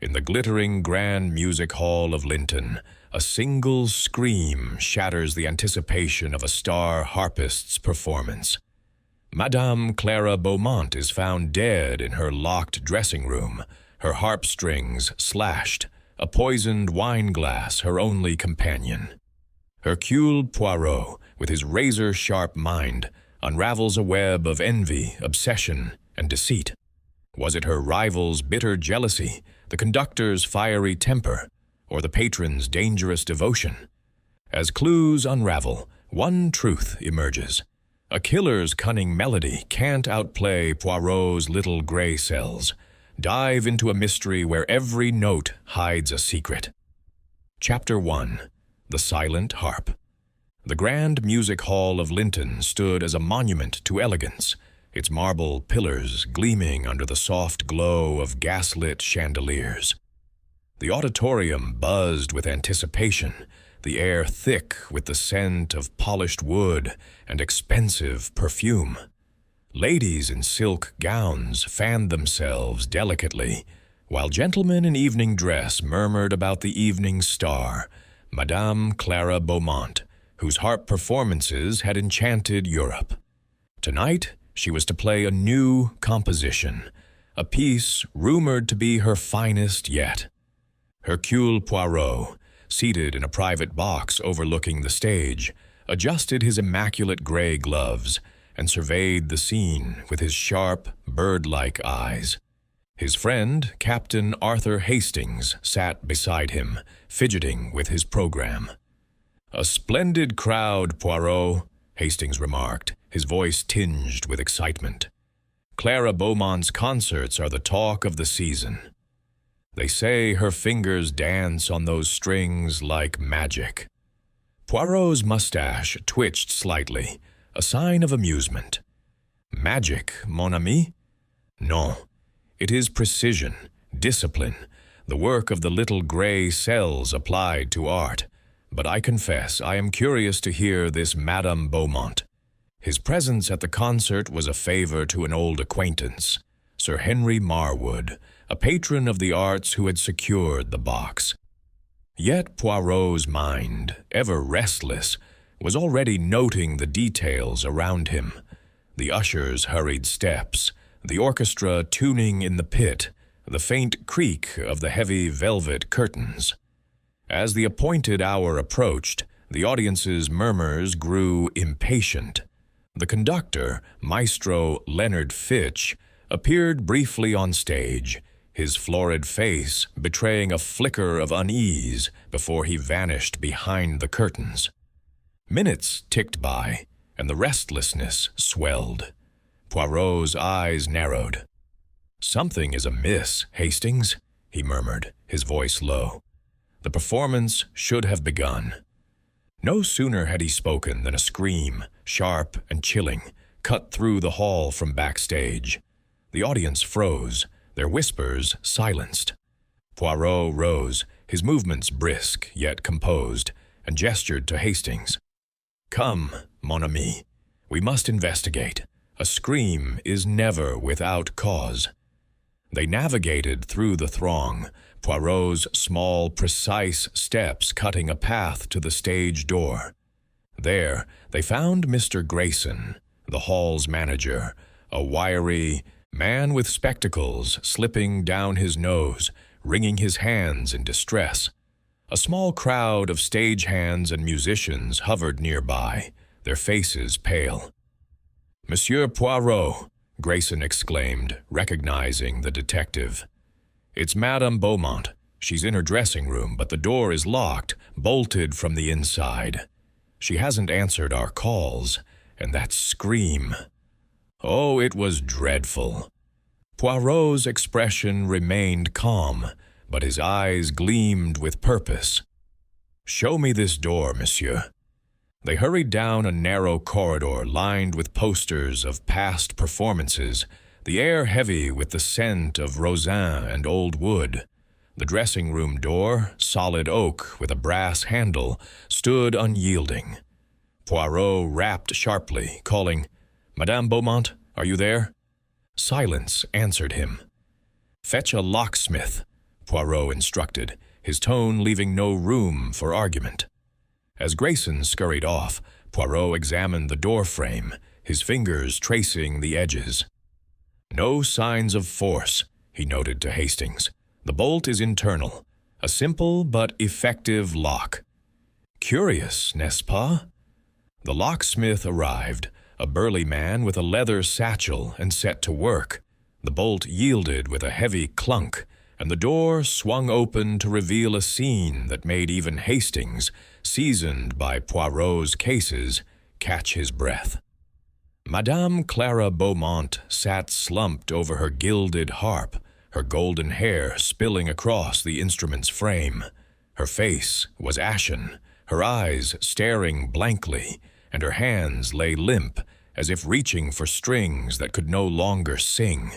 In the glittering grand music hall of Linton, a single scream shatters the anticipation of a star harpist's performance. Madame Clara Beaumont is found dead in her locked dressing room, her harp strings slashed, a poisoned wine glass her only companion. Hercule Poirot, with his razor-sharp mind, unravels a web of envy, obsession, and deceit. Was it her rival's bitter jealousy, the conductor's fiery temper, or the patron's dangerous devotion? As clues unravel, one truth emerges. A killer's cunning melody can't outplay Poirot's little gray cells. Dive into a mystery where every note hides a secret. Chapter 1. The Silent Harp. The grand music hall of Linton stood as a monument to elegance, its marble pillars gleaming under the soft glow of gaslit chandeliers. The auditorium buzzed with anticipation, the air thick with the scent of polished wood and expensive perfume. Ladies in silk gowns fanned themselves delicately, while gentlemen in evening dress murmured about the evening star, Madame Clara Beaumont, whose harp performances had enchanted Europe. Tonight, she was to play a new composition, a piece rumored to be her finest yet. Hercule Poirot, seated in a private box overlooking the stage, adjusted his immaculate gray gloves and surveyed the scene with his sharp, bird-like eyes. His friend, Captain Arthur Hastings, sat beside him, fidgeting with his program. "A splendid crowd, Poirot," Hastings remarked, his voice tinged with excitement. "Clara Beaumont's concerts are the talk of the season. They say her fingers dance on those strings like magic." Poirot's mustache twitched slightly, a sign of amusement. "Magic, mon ami? Non. It is precision, discipline, the work of the little gray cells applied to art. But I confess I am curious to hear this Madame Beaumont." His presence at the concert was a favor to an old acquaintance, Sir Henry Marwood, a patron of the arts who had secured the box. Yet Poirot's mind, ever restless, was already noting the details around him. The ushers' hurried steps, the orchestra tuning in the pit, the faint creak of the heavy velvet curtains. As the appointed hour approached, the audience's murmurs grew impatient. The conductor, Maestro Leonard Fitch, appeared briefly on stage, his florid face betraying a flicker of unease before he vanished behind the curtains. Minutes ticked by, and the restlessness swelled. Poirot's eyes narrowed. "Something is amiss, Hastings," he murmured, his voice low. "The performance should have begun." No sooner had he spoken than a scream, sharp and chilling, cut through the hall from backstage. The audience froze, their whispers silenced. Poirot rose, his movements brisk yet composed, and gestured to Hastings. "Come, mon ami, we must investigate. A scream is never without cause." They navigated through the throng, Poirot's small, precise steps cutting a path to the stage door. There, they found Mr. Grayson, the hall's manager, a wiry man with spectacles slipping down his nose, wringing his hands in distress. A small crowd of stagehands and musicians hovered nearby, their faces pale. "Monsieur Poirot," Grayson exclaimed, recognizing the detective. "It's Madame Beaumont. She's in her dressing room, but the door is locked, bolted from the inside. She hasn't answered our calls, and that scream. Oh, it was dreadful." Poirot's expression remained calm, but his eyes gleamed with purpose. "Show me this door, monsieur." They hurried down a narrow corridor lined with posters of past performances, the air heavy with the scent of rosin and old wood. The dressing-room door, solid oak with a brass handle, stood unyielding. Poirot rapped sharply, calling, "Madame Beaumont, are you there?" Silence answered him. "Fetch a locksmith," Poirot instructed, his tone leaving no room for argument. As Grayson scurried off, Poirot examined the door frame, his fingers tracing the edges. "No signs of force," he noted to Hastings. "The bolt is internal, a simple but effective lock." "Curious, n'est-ce pas?" The locksmith arrived, a burly man with a leather satchel, and set to work. The bolt yielded with a heavy clunk, and the door swung open to reveal a scene that made even Hastings, seasoned by Poirot's cases, catch his breath. Madame Clara Beaumont sat slumped over her gilded harp, her golden hair spilling across the instrument's frame. Her face was ashen, her eyes staring blankly, and her hands lay limp, as if reaching for strings that could no longer sing.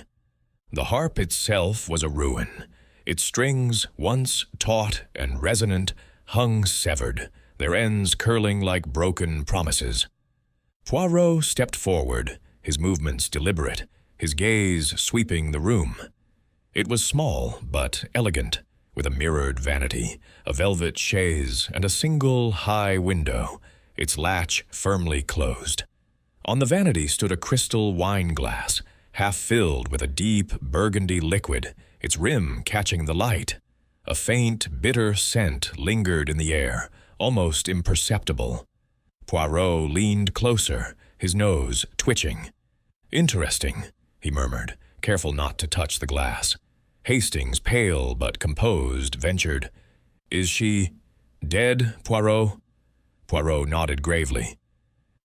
The harp itself was a ruin. Its strings, once taut and resonant, hung severed, their ends curling like broken promises. Poirot stepped forward, his movements deliberate, his gaze sweeping the room. It was small but elegant, with a mirrored vanity, a velvet chaise, and a single high window, its latch firmly closed. On the vanity stood a crystal wine glass, half filled with a deep burgundy liquid, its rim catching the light. A faint, bitter scent lingered in the air, almost imperceptible. Poirot leaned closer, his nose twitching. "Interesting," he murmured, careful not to touch the glass. Hastings, pale but composed, ventured, "Is she dead, Poirot?" Poirot nodded gravely.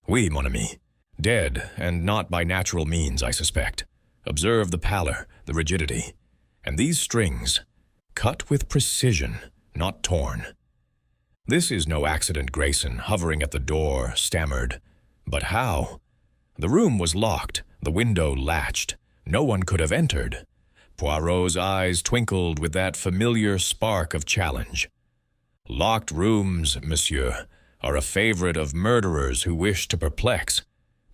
"Oui, mon ami. Dead, and not by natural means, I suspect. Observe the pallor, the rigidity. And these strings, cut with precision, not torn." "This is no accident," Grayson, hovering at the door, stammered. "But how?" The room was locked, the window latched. No one could have entered. Poirot's eyes twinkled with that familiar spark of challenge. "Locked rooms, monsieur, are a favorite of murderers who wish to perplex.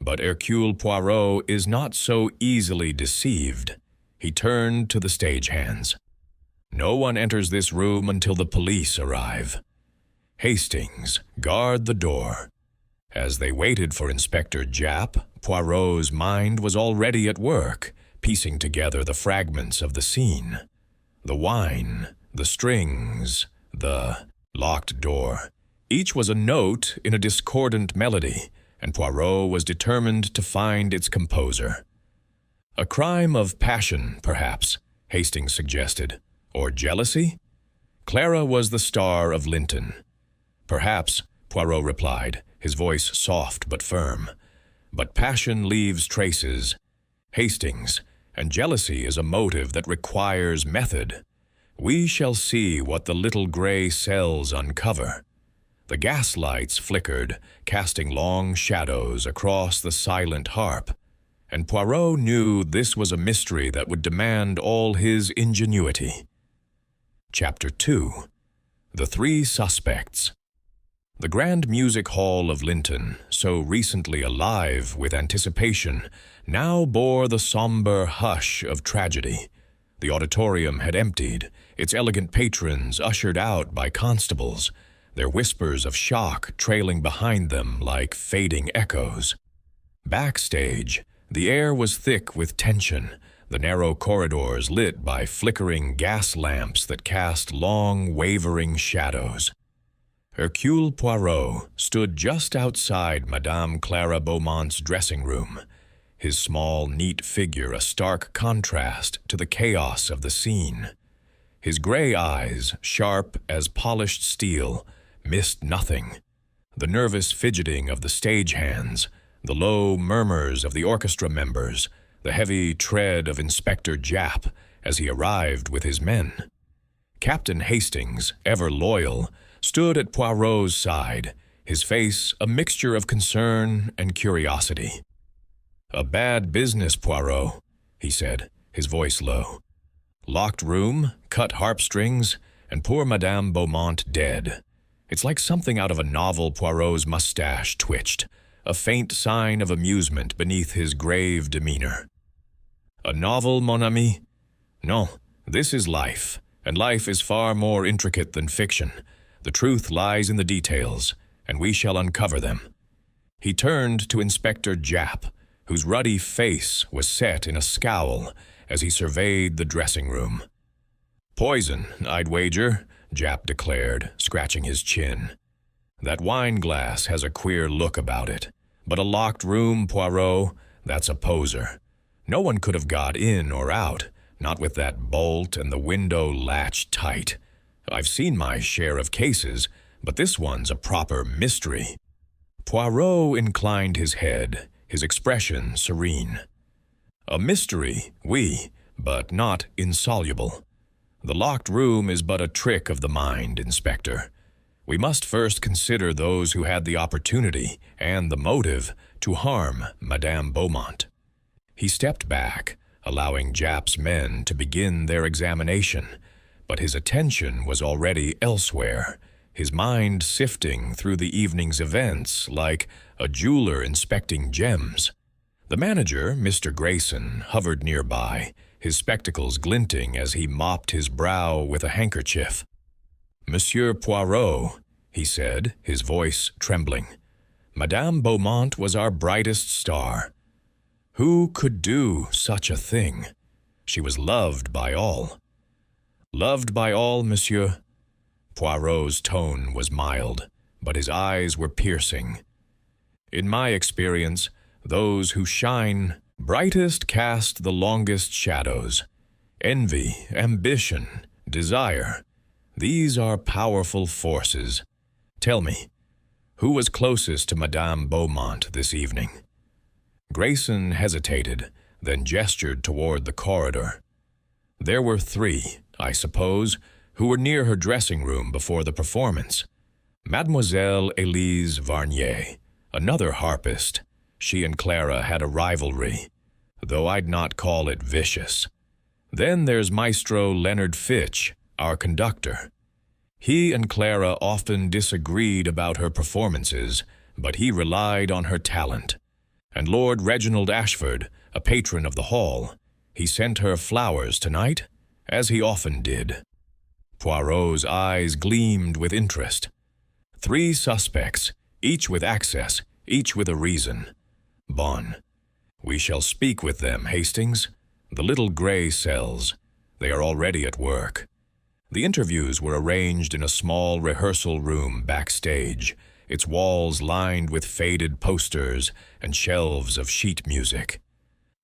But Hercule Poirot is not so easily deceived." He turned to the stagehands. "No one enters this room until the police arrive. Hastings, guard the door." As they waited for Inspector Japp, Poirot's mind was already at work, piecing together the fragments of the scene. The wine, the strings, the locked door. Each was a note in a discordant melody, and Poirot was determined to find its composer. "A crime of passion, perhaps," Hastings suggested. "Or jealousy?" Clara was the star of Linton. "Perhaps," Poirot replied, his voice soft but firm. "But passion leaves traces, Hastings, and jealousy is a motive that requires method. We shall see what the little gray cells uncover." The gaslights flickered, casting long shadows across the silent harp, and Poirot knew this was a mystery that would demand all his ingenuity. Chapter 2. The Three Suspects. The Grand Music Hall of Linton, so recently alive with anticipation, now bore the somber hush of tragedy. The auditorium had emptied, its elegant patrons ushered out by constables, their whispers of shock trailing behind them like fading echoes. Backstage, the air was thick with tension, the narrow corridors lit by flickering gas lamps that cast long, wavering shadows. Hercule Poirot stood just outside Madame Clara Beaumont's dressing room, his small, neat figure a stark contrast to the chaos of the scene. His gray eyes, sharp as polished steel, missed nothing. The nervous fidgeting of the stagehands, the low murmurs of the orchestra members, the heavy tread of Inspector Japp as he arrived with his men. Captain Hastings, ever loyal, stood at Poirot's side, his face a mixture of concern and curiosity. "A bad business, Poirot," he said, his voice low. "Locked room, cut harp strings, and poor Madame Beaumont dead. It's like something out of a novel." Poirot's mustache twitched, a faint sign of amusement beneath his grave demeanor. "A novel, mon ami? No, this is life, And life is far more intricate than fiction. The truth lies in the details, and we shall uncover them." He turned to Inspector Japp, whose ruddy face was set in a scowl as he surveyed the dressing room. "Poison, I'd wager," Japp declared, scratching his chin. "That wine glass has a queer look about it. But a locked room, Poirot, that's a poser. No one could have got in or out, not with that bolt and the window latched tight. I've seen my share of cases, but this one's a proper mystery." Poirot inclined his head, his expression serene. "A mystery, oui, but not insoluble. The locked room is but a trick of the mind, Inspector. We must first consider those who had the opportunity and the motive to harm Madame Beaumont." He stepped back, allowing Japp's men to begin their examination, but his attention was already elsewhere, his mind sifting through the evening's events like a jeweler inspecting gems. The manager, Mr. Grayson, hovered nearby, his spectacles glinting as he mopped his brow with a handkerchief. "Monsieur Poirot," he said, his voice trembling, "Madame Beaumont was our brightest star. Who could do such a thing? She was loved by all." "Loved by all, monsieur?" Poirot's tone was mild, but his eyes were piercing. "In my experience, those who shine brightest cast the longest shadows. Envy, ambition, desire, these are powerful forces. Tell me, who was closest to Madame Beaumont this evening?" Grayson hesitated, then gestured toward the corridor. "There were 3, I suppose, who were near her dressing room before the performance. Mademoiselle Elise Varnier, another harpist. She and Clara had a rivalry, though I'd not call it vicious. Then there's Maestro Leonard Fitch, our conductor. He and Clara often disagreed about her performances, but he relied on her talent. And Lord Reginald Ashford, a patron of the hall, he sent her flowers tonight, as he often did." Poirot's eyes gleamed with interest. 3 suspects, each with access, each with a reason. Bon. We shall speak with them, Hastings. The little gray cells. They are already at work. The interviews were arranged in a small rehearsal room backstage, its walls lined with faded posters and shelves of sheet music.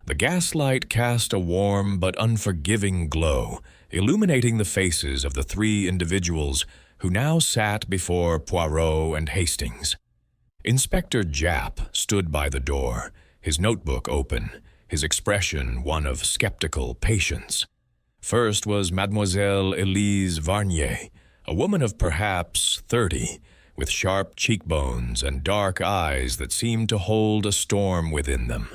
The gaslight cast a warm but unforgiving glow, illuminating the faces of the 3 individuals who now sat before Poirot and Hastings. Inspector Japp stood by the door, his notebook open, his expression one of skeptical patience. First was Mademoiselle Elise Varnier, a woman of perhaps 30, with sharp cheekbones and dark eyes that seemed to hold a storm within them.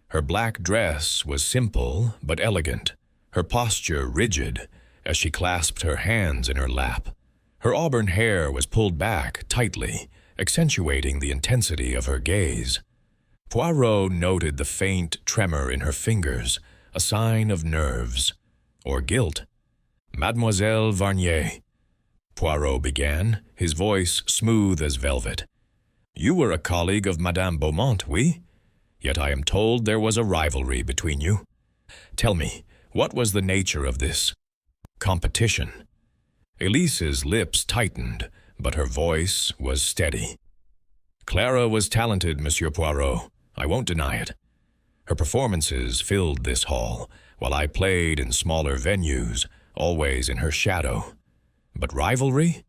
Her black dress was simple but elegant, her posture rigid as she clasped her hands in her lap. Her auburn hair was pulled back tightly, accentuating the intensity of her gaze. Poirot noted the faint tremor in her fingers, a sign of nerves or guilt. "Mademoiselle Varnier," Poirot began, his voice smooth as velvet. "You were a colleague of Madame Beaumont, oui? Yet I am told there was a rivalry between you. Tell me, what was the nature of this competition?" Elise's lips tightened, but her voice was steady. "Clara was talented, Monsieur Poirot. I won't deny it. Her performances filled this hall, while I played in smaller venues, always in her shadow. But rivalry?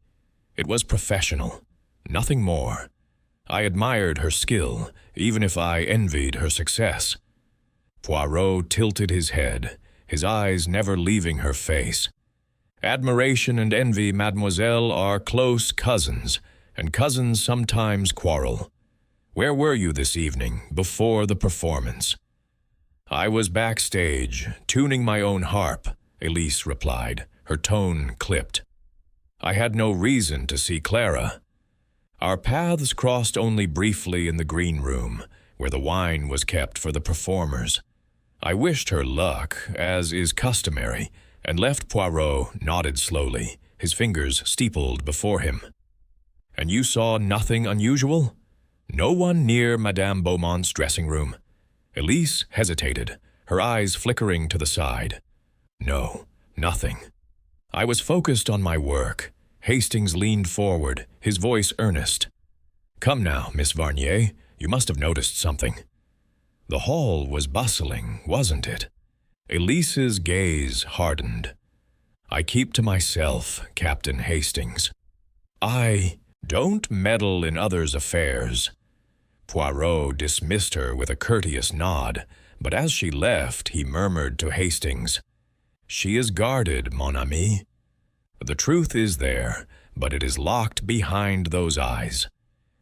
It was professional, nothing more. I admired her skill, even if I envied her success." Poirot tilted his head, his eyes never leaving her face. "Admiration and envy, mademoiselle, are close cousins, and cousins sometimes quarrel. Where were you this evening, before the performance?" "I was backstage, tuning my own harp," Elise replied, her tone clipped. "I had no reason to see Clara. Our paths crossed only briefly in the green room, where the wine was kept for the performers. I wished her luck, as is customary, and left Poirot nodded slowly, his fingers steepled before him. "And you saw nothing unusual? No one near Madame Beaumont's dressing room?" Elise hesitated, her eyes flickering to the side. "No, nothing." I was focused on my work. Hastings leaned forward, his voice earnest. "Come now, Miss Varnier, you must have noticed something." The hall was bustling, wasn't it? Elise's gaze hardened. "I keep to myself, Captain Hastings. Don't meddle in others' affairs." Poirot dismissed her with a courteous nod, but as she left, he murmured to Hastings, "She is guarded, mon ami. The truth is there, but it is locked behind those eyes.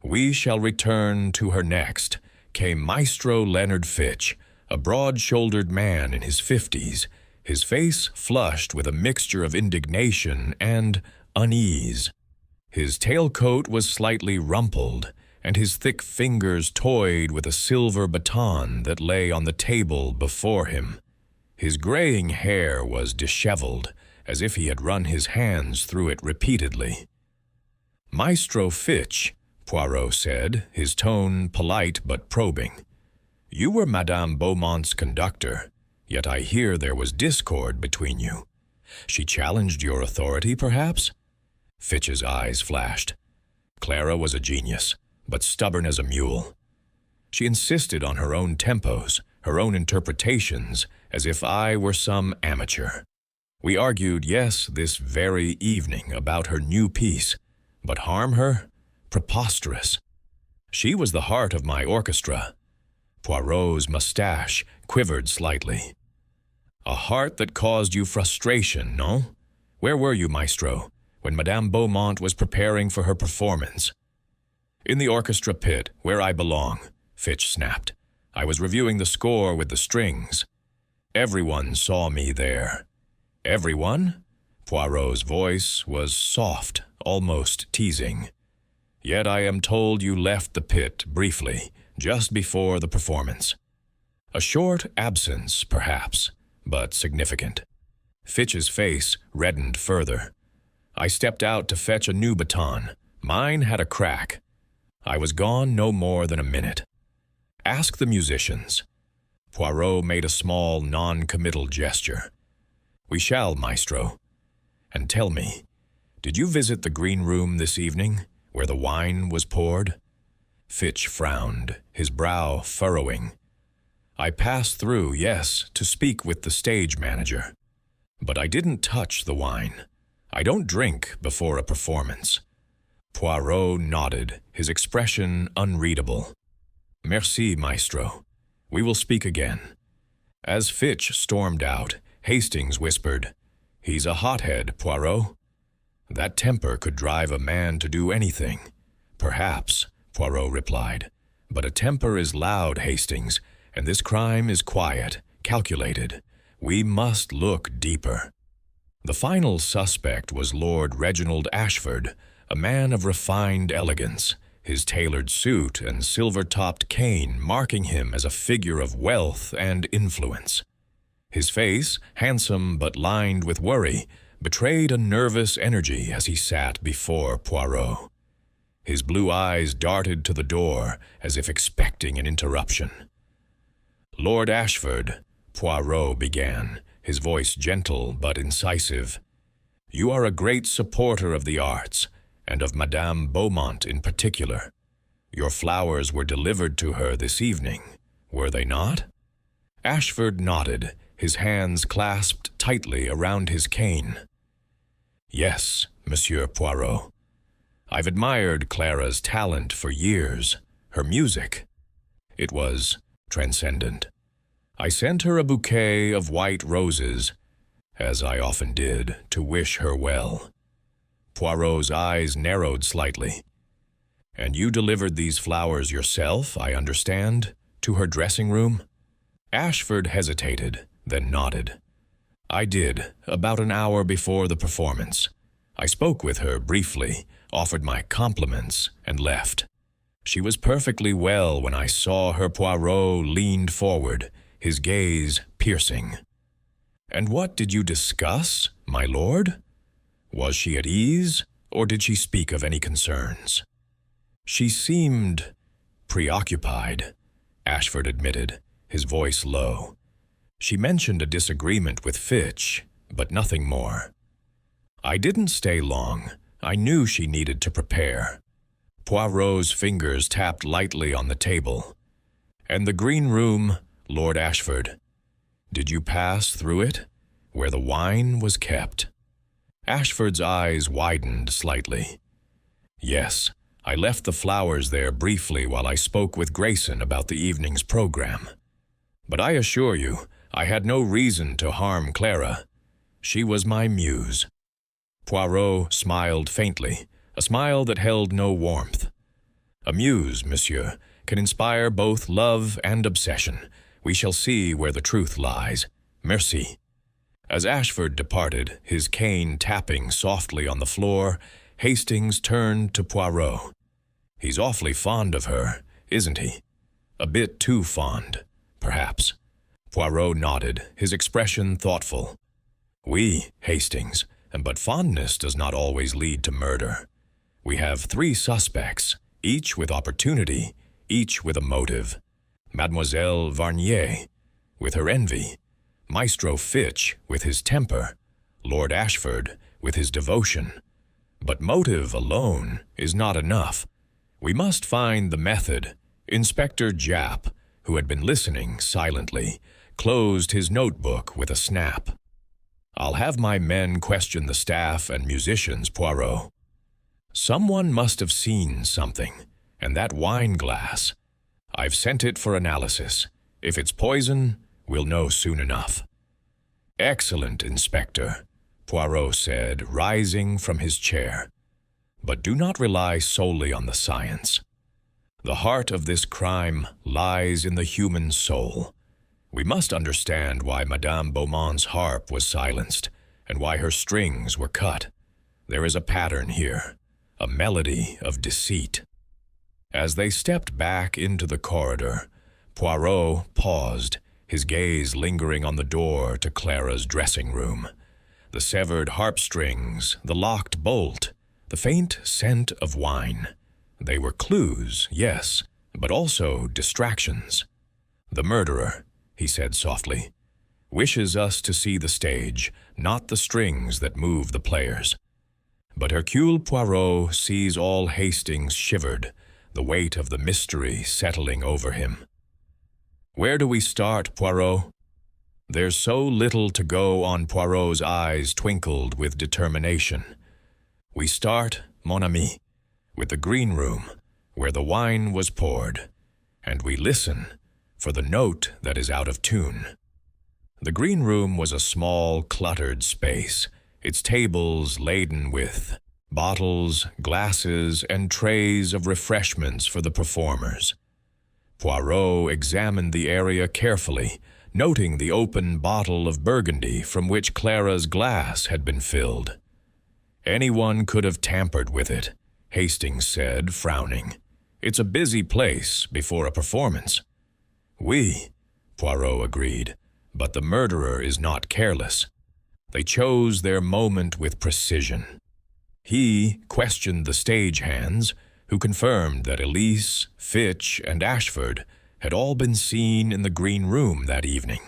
We shall return to her next," came Maestro Leonard Fitch, a broad-shouldered man in his 50s, his face flushed with a mixture of indignation and unease. His tailcoat was slightly rumpled, and his thick fingers toyed with a silver baton that lay on the table before him. His graying hair was disheveled, as if he had run his hands through it repeatedly. "Maestro Fitch," Poirot said, his tone polite but probing. "You were Madame Beaumont's conductor, yet I hear there was discord between you. She challenged your authority, perhaps?" Fitch's eyes flashed. Clara was a genius, but stubborn as a mule. She insisted on her own tempos, her own interpretations, as if I were some amateur. We argued, yes, this very evening about her new piece, but harm her? Preposterous. She was the heart of my orchestra. Poirot's mustache quivered slightly. "A heart that caused you frustration, no? Where were you, Maestro, when Madame Beaumont was preparing for her performance?" "In the orchestra pit, where I belong," Fitch snapped. "I was reviewing the score with the strings. Everyone saw me there." "Everyone?" Poirot's voice was soft, almost teasing. "Yet I am told you left the pit briefly, just before the performance. A short absence, perhaps, but significant." Fitch's face reddened further. "I stepped out to fetch a new baton. Mine had a crack. I was gone no more than a minute. Ask the musicians." Poirot made a small, non-committal gesture. "We shall, Maestro. And tell me, did you visit the green room this evening, where the wine was poured?" Fitch frowned, his brow furrowing. "I passed through, yes, to speak with the stage manager. But I didn't touch the wine. I don't drink before a performance." Poirot nodded, his expression unreadable. "Merci, Maestro. We will speak again." As Fitch stormed out, Hastings whispered, "He's a hothead, Poirot." "That temper could drive a man to do anything." "Perhaps," Poirot replied. "But a temper is loud, Hastings, and this crime is quiet, calculated. We must look deeper." The final suspect was Lord Reginald Ashford, a man of refined elegance, his tailored suit and silver-topped cane marking him as a figure of wealth and influence. His face, handsome but lined with worry, betrayed a nervous energy as he sat before Poirot. His blue eyes darted to the door as if expecting an interruption. "Lord Ashford," Poirot began, his voice gentle but incisive, "you are a great supporter of the arts, and of Madame Beaumont in particular. Your flowers were delivered to her this evening, were they not?" Ashford nodded, his hands clasped tightly around his cane. "Yes, Monsieur Poirot. I've admired Clara's talent for years, her music. It was transcendent. I sent her a bouquet of white roses, as I often did, to wish her well." Poirot's eyes narrowed slightly. "And you delivered these flowers yourself, I understand, to her dressing room?" Ashford hesitated, then nodded. "I did, about an hour before the performance. I spoke with her briefly, offered my compliments, and left. She was perfectly well when I saw her." Poirot leaned forward, his gaze piercing. "And what did you discuss, my lord? Was she at ease, or did she speak of any concerns?" "She seemed preoccupied," Ashford admitted, his voice low. "She mentioned a disagreement with Fitch, but nothing more." "I didn't stay long. I knew she needed to prepare." Poirot's fingers tapped lightly on the table. "And the green room, Lord Ashford. Did you pass through it, where the wine was kept?" Ashford's eyes widened slightly. "Yes, I left the flowers there briefly while I spoke with Grayson about the evening's program. But I assure you, I had no reason to harm Clara. She was my muse." Poirot smiled faintly, a smile that held no warmth. "A muse, monsieur, can inspire both love and obsession. We shall see where the truth lies. Merci." As Ashford departed, his cane tapping softly on the floor, Hastings turned to Poirot. "He's awfully fond of her, isn't he? A bit too fond, perhaps." Poirot nodded, his expression thoughtful. "Oui, Hastings, but fondness does not always lead to murder. We have 3 suspects, each with opportunity, each with a motive. Mademoiselle Varnier, with her envy, Maestro Fitch, with his temper, Lord Ashford, with his devotion. But motive alone is not enough. We must find the method." Inspector Japp, who had been listening silently, closed his notebook with a snap. "I'll have my men question the staff and musicians, Poirot. Someone must have seen something, and that wine glass. I've sent it for analysis. If it's poison, we'll know soon enough." "Excellent, Inspector," Poirot said, rising from his chair. "But do not rely solely on the science. The heart of this crime lies in the human soul. We must understand why Madame Beaumont's harp was silenced and why her strings were cut. There is a pattern here, a melody of deceit." As they stepped back into the corridor, Poirot paused, his gaze lingering on the door to Clara's dressing room. The severed harp strings, the locked bolt, the faint scent of wine. They were clues, yes, but also distractions. "The murderer," he said softly, "wishes us to see the stage, not the strings that move the players." But Hercule Poirot sees all Hastings shivered, the weight of the mystery settling over him. "Where do we start, Poirot?" There's so little to go on. Poirot's eyes twinkled with determination. "We start, mon ami, with the green room, where the wine was poured, and we listen for the note that is out of tune." The green room was a small, cluttered space, its tables laden with bottles, glasses, and trays of refreshments for the performers. Poirot examined the area carefully, noting the open bottle of Burgundy from which Clara's glass had been filled. "Anyone could have tampered with it," Hastings said, frowning. "It's a busy place before a performance." "Oui," Poirot agreed, "but the murderer is not careless. They chose their moment with precision." He questioned the stagehands, who confirmed that Elise, Fitch, and Ashford had all been seen in the green room that evening.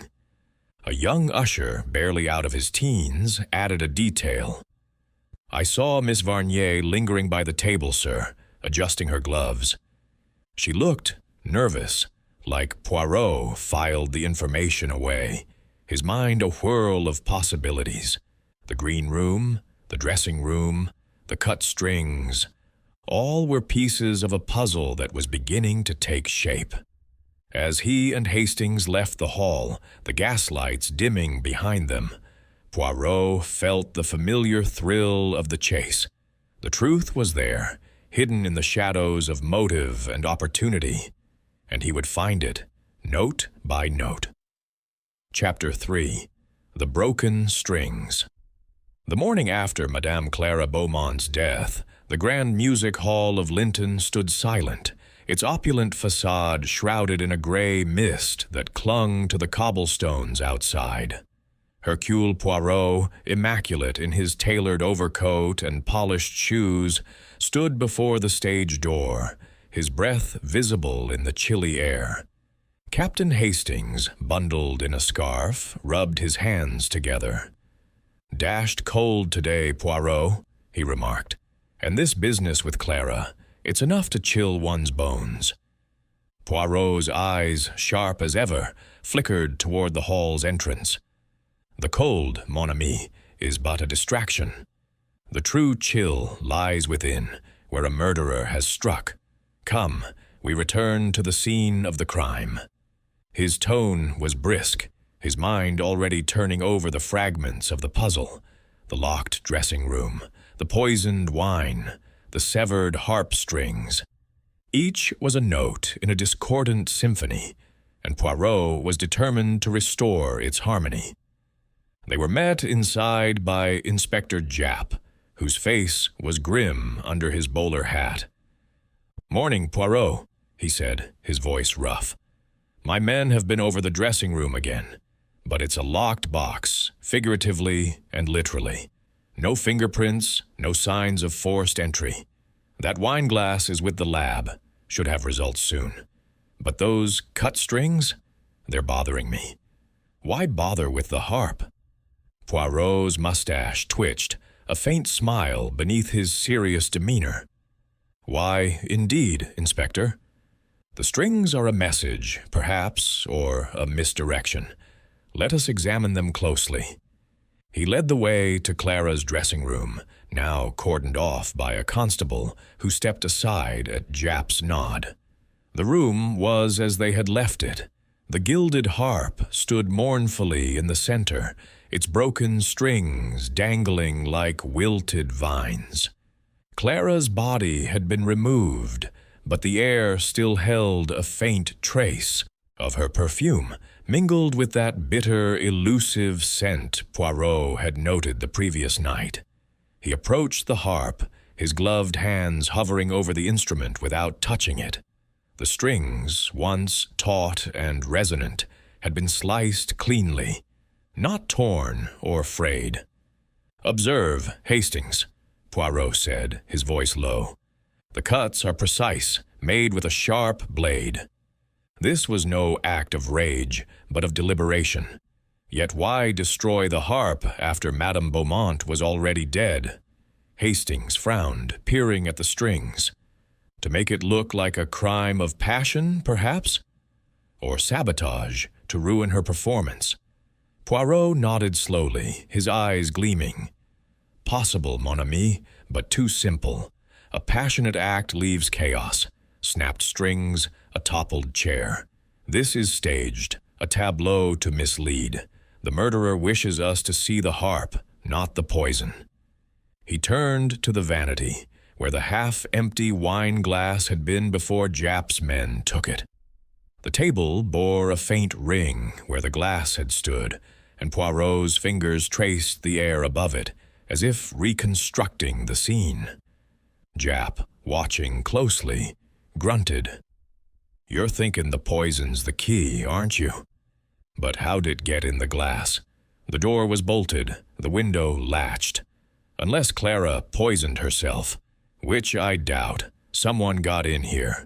A young usher, barely out of his teens, added a detail. "I saw Miss Varnier lingering by the table, sir, adjusting her gloves. She looked nervous, like Poirot filed the information away, his mind a whirl of possibilities. The green room, the dressing room, the cut strings, all were pieces of a puzzle that was beginning to take shape." As he and Hastings left the hall, the gaslights dimming behind them, Poirot felt the familiar thrill of the chase. The truth was there, hidden in the shadows of motive and opportunity, and he would find it, note by note. Chapter 3. The Broken Strings. The morning after Madame Clara Beaumont's death, the grand music hall of Linton stood silent, its opulent facade shrouded in a gray mist that clung to the cobblestones outside. Hercule Poirot, immaculate in his tailored overcoat and polished shoes, stood before the stage door, his breath visible in the chilly air. Captain Hastings, bundled in a scarf, rubbed his hands together. "Dashed cold today, Poirot," he remarked. "And this business with Clara, it's enough to chill one's bones." Poirot's eyes, sharp as ever, flickered toward the hall's entrance. "The cold, mon ami, is but a distraction. The true chill lies within, where a murderer has struck. Come, we return to the scene of the crime." His tone was brisk, his mind already turning over the fragments of the puzzle, the locked dressing room, the poisoned wine, the severed harp strings. Each was a note in a discordant symphony, and Poirot was determined to restore its harmony. They were met inside by Inspector Japp, whose face was grim under his bowler hat. "Morning, Poirot," he said, his voice rough. "My men have been over the dressing room again, but it's a locked box, figuratively and literally. No fingerprints, no signs of forced entry. That wine glass is with the lab, should have results soon. But those cut strings, they're bothering me. Why bother with the harp?" Poirot's mustache twitched, a faint smile beneath his serious demeanor. "Why, indeed, Inspector. The strings are a message, perhaps, or a misdirection. Let us examine them closely." He led the way to Clara's dressing room, now cordoned off by a constable who stepped aside at Japp's nod. The room was as they had left it. The gilded harp stood mournfully in the center, its broken strings dangling like wilted vines. Clara's body had been removed, but the air still held a faint trace of her perfume, mingled with that bitter, elusive scent Poirot had noted the previous night. He approached the harp, his gloved hands hovering over the instrument without touching it. The strings, once taut and resonant, had been sliced cleanly, not torn or frayed. "Observe, Hastings," Poirot said, his voice low. "The cuts are precise, made with a sharp blade." This was no act of rage, but of deliberation. Yet why destroy the harp after Madame Beaumont was already dead? Hastings frowned, peering at the strings. To make it look like a crime of passion, perhaps? Or sabotage, to ruin her performance? Poirot nodded slowly, his eyes gleaming. "Possible, mon ami, but too simple. A passionate act leaves chaos. Snapped strings, a toppled chair. This is staged, a tableau to mislead. The murderer wishes us to see the harp, not the poison." He turned to the vanity, where the half-empty wine glass had been before Japp's men took it. The table bore a faint ring where the glass had stood, and Poirot's fingers traced the air above it, as if reconstructing the scene. Japp, watching closely, grunted. "You're thinking the poison's the key, aren't you? But how'd it get in the glass? The door was bolted, the window latched. Unless Clara poisoned herself, which I doubt, someone got in here."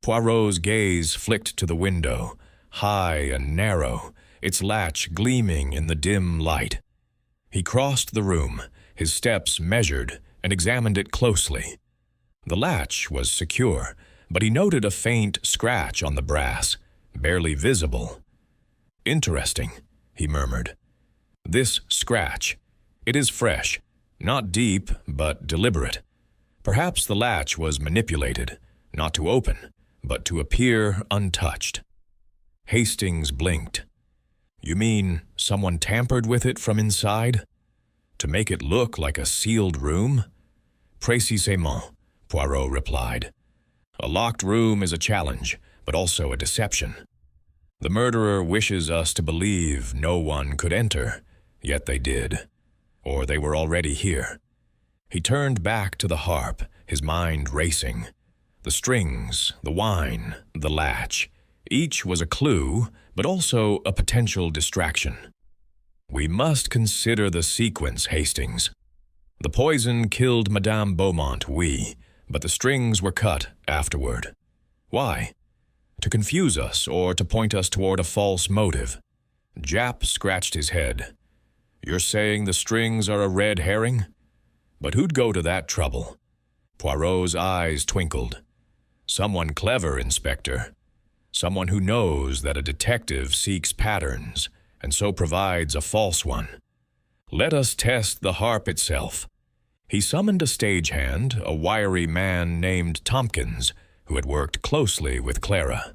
Poirot's gaze flicked to the window, high and narrow, its latch gleaming in the dim light. He crossed the room, his steps measured, and examined it closely. The latch was secure, but he noted a faint scratch on the brass, barely visible. "Interesting," he murmured. "This scratch. It is fresh, not deep, but deliberate. Perhaps the latch was manipulated, not to open, but to appear untouched." Hastings blinked. "You mean someone tampered with it from inside? To make it look like a sealed room?" "Précisément," Poirot replied. "A locked room is a challenge, but also a deception. The murderer wishes us to believe no one could enter, yet they did. Or they were already here." He turned back to the harp, his mind racing. The strings, the wine, the latch. Each was a clue, but also a potential distraction. We must consider the sequence, Hastings. The poison killed Madame Beaumont, oui, but the strings were cut afterward. Why? To confuse us or to point us toward a false motive. Japp scratched his head. You're saying the strings are a red herring? But who'd go to that trouble? Poirot's eyes twinkled. Someone clever, Inspector. Someone who knows that a detective seeks patterns and so provides a false one. Let us test the harp itself. He summoned a stagehand, a wiry man named Tompkins, who had worked closely with Clara.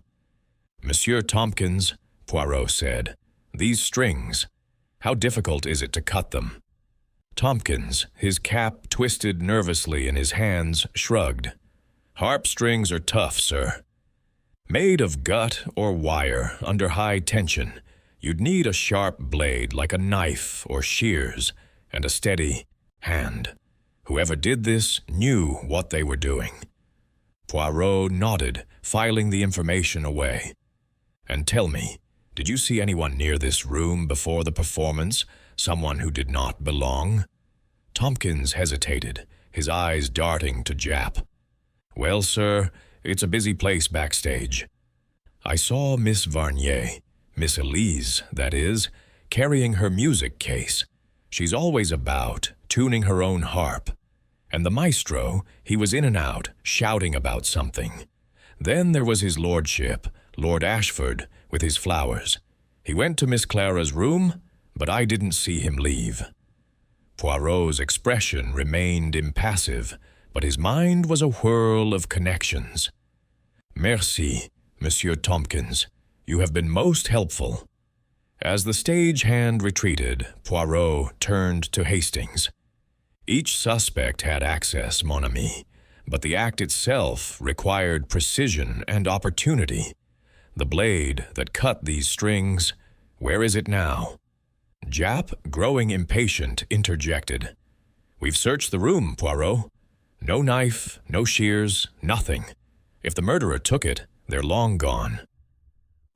Monsieur Tompkins, Poirot said, these strings, how difficult is it to cut them? Tompkins, his cap twisted nervously in his hands, shrugged. Harp strings are tough, sir. Made of gut or wire under high tension, you'd need a sharp blade like a knife or shears and a steady hand. Whoever did this knew what they were doing. Poirot nodded, filing the information away. And tell me, did you see anyone near this room before the performance, someone who did not belong? Tompkins hesitated, his eyes darting to Japp. Well, sir, it's a busy place backstage. I saw Miss Varnier, Miss Elise, that is, carrying her music case. She's always about, tuning her own harp. And the maestro, he was in and out, shouting about something. Then there was his lordship, Lord Ashford, with his flowers. He went to Miss Clara's room, but I didn't see him leave. Poirot's expression remained impassive, but his mind was a whirl of connections. Merci, Monsieur Tompkins. You have been most helpful. As the stagehand retreated, Poirot turned to Hastings. Each suspect had access, mon ami, but the act itself required precision and opportunity. The blade that cut these strings, where is it now? Japp, growing impatient, interjected. We've searched the room, Poirot. No knife, no shears, nothing. If the murderer took it, they're long gone.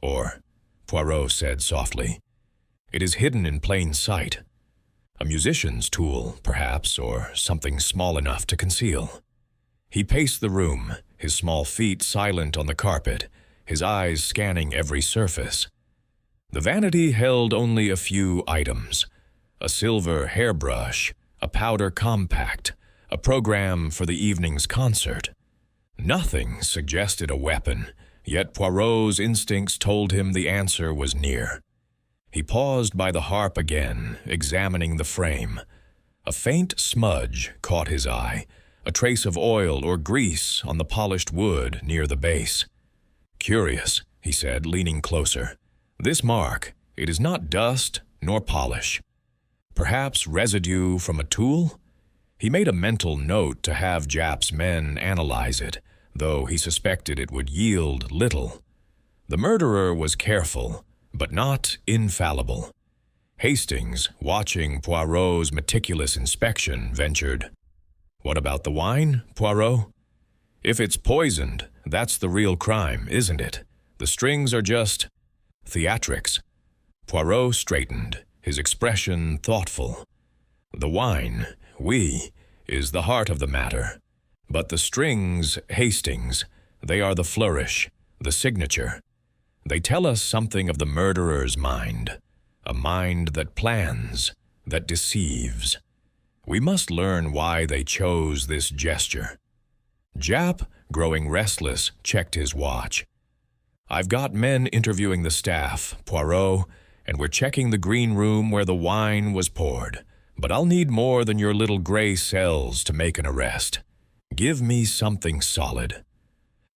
Or, Poirot said softly, it is hidden in plain sight. A musician's tool, perhaps, or something small enough to conceal. He paced the room, his small feet silent on the carpet, his eyes scanning every surface. The vanity held only a few items. A silver hairbrush, a powder compact, a program for the evening's concert. Nothing suggested a weapon, yet Poirot's instincts told him the answer was near. He paused by the harp again, examining the frame. A faint smudge caught his eye, a trace of oil or grease on the polished wood near the base. Curious, he said, leaning closer. This mark, it is not dust nor polish. Perhaps residue from a tool? He made a mental note to have Japp's men analyze it, though he suspected it would yield little. The murderer was careful, but not infallible. Hastings, watching Poirot's meticulous inspection, ventured, What about the wine, Poirot? If it's poisoned, that's the real crime, isn't it? The strings are just theatrics. Poirot straightened, his expression thoughtful. The wine, oui, is the heart of the matter. But the strings, Hastings, they are the flourish, the signature. They tell us something of the murderer's mind, a mind that plans, that deceives. We must learn why they chose this gesture. Japp, growing restless, checked his watch. I've got men interviewing the staff, Poirot, and we're checking the green room where the wine was poured. But I'll need more than your little gray cells to make an arrest. Give me something solid.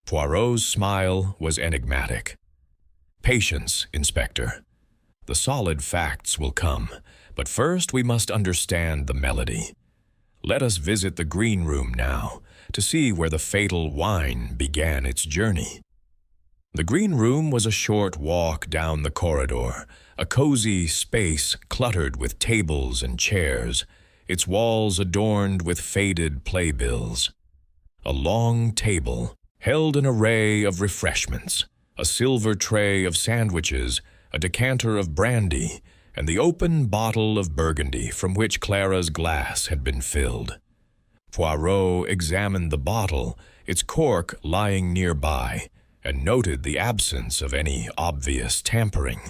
Poirot's smile was enigmatic. Patience, Inspector. The solid facts will come, but first we must understand the melody. Let us visit the green room now, to see where the fatal wine began its journey. The green room was a short walk down the corridor, a cozy space cluttered with tables and chairs, its walls adorned with faded playbills. A long table held an array of refreshments, a silver tray of sandwiches, a decanter of brandy, and the open bottle of Burgundy from which Clara's glass had been filled. Poirot examined the bottle, its cork lying nearby, and noted the absence of any obvious tampering.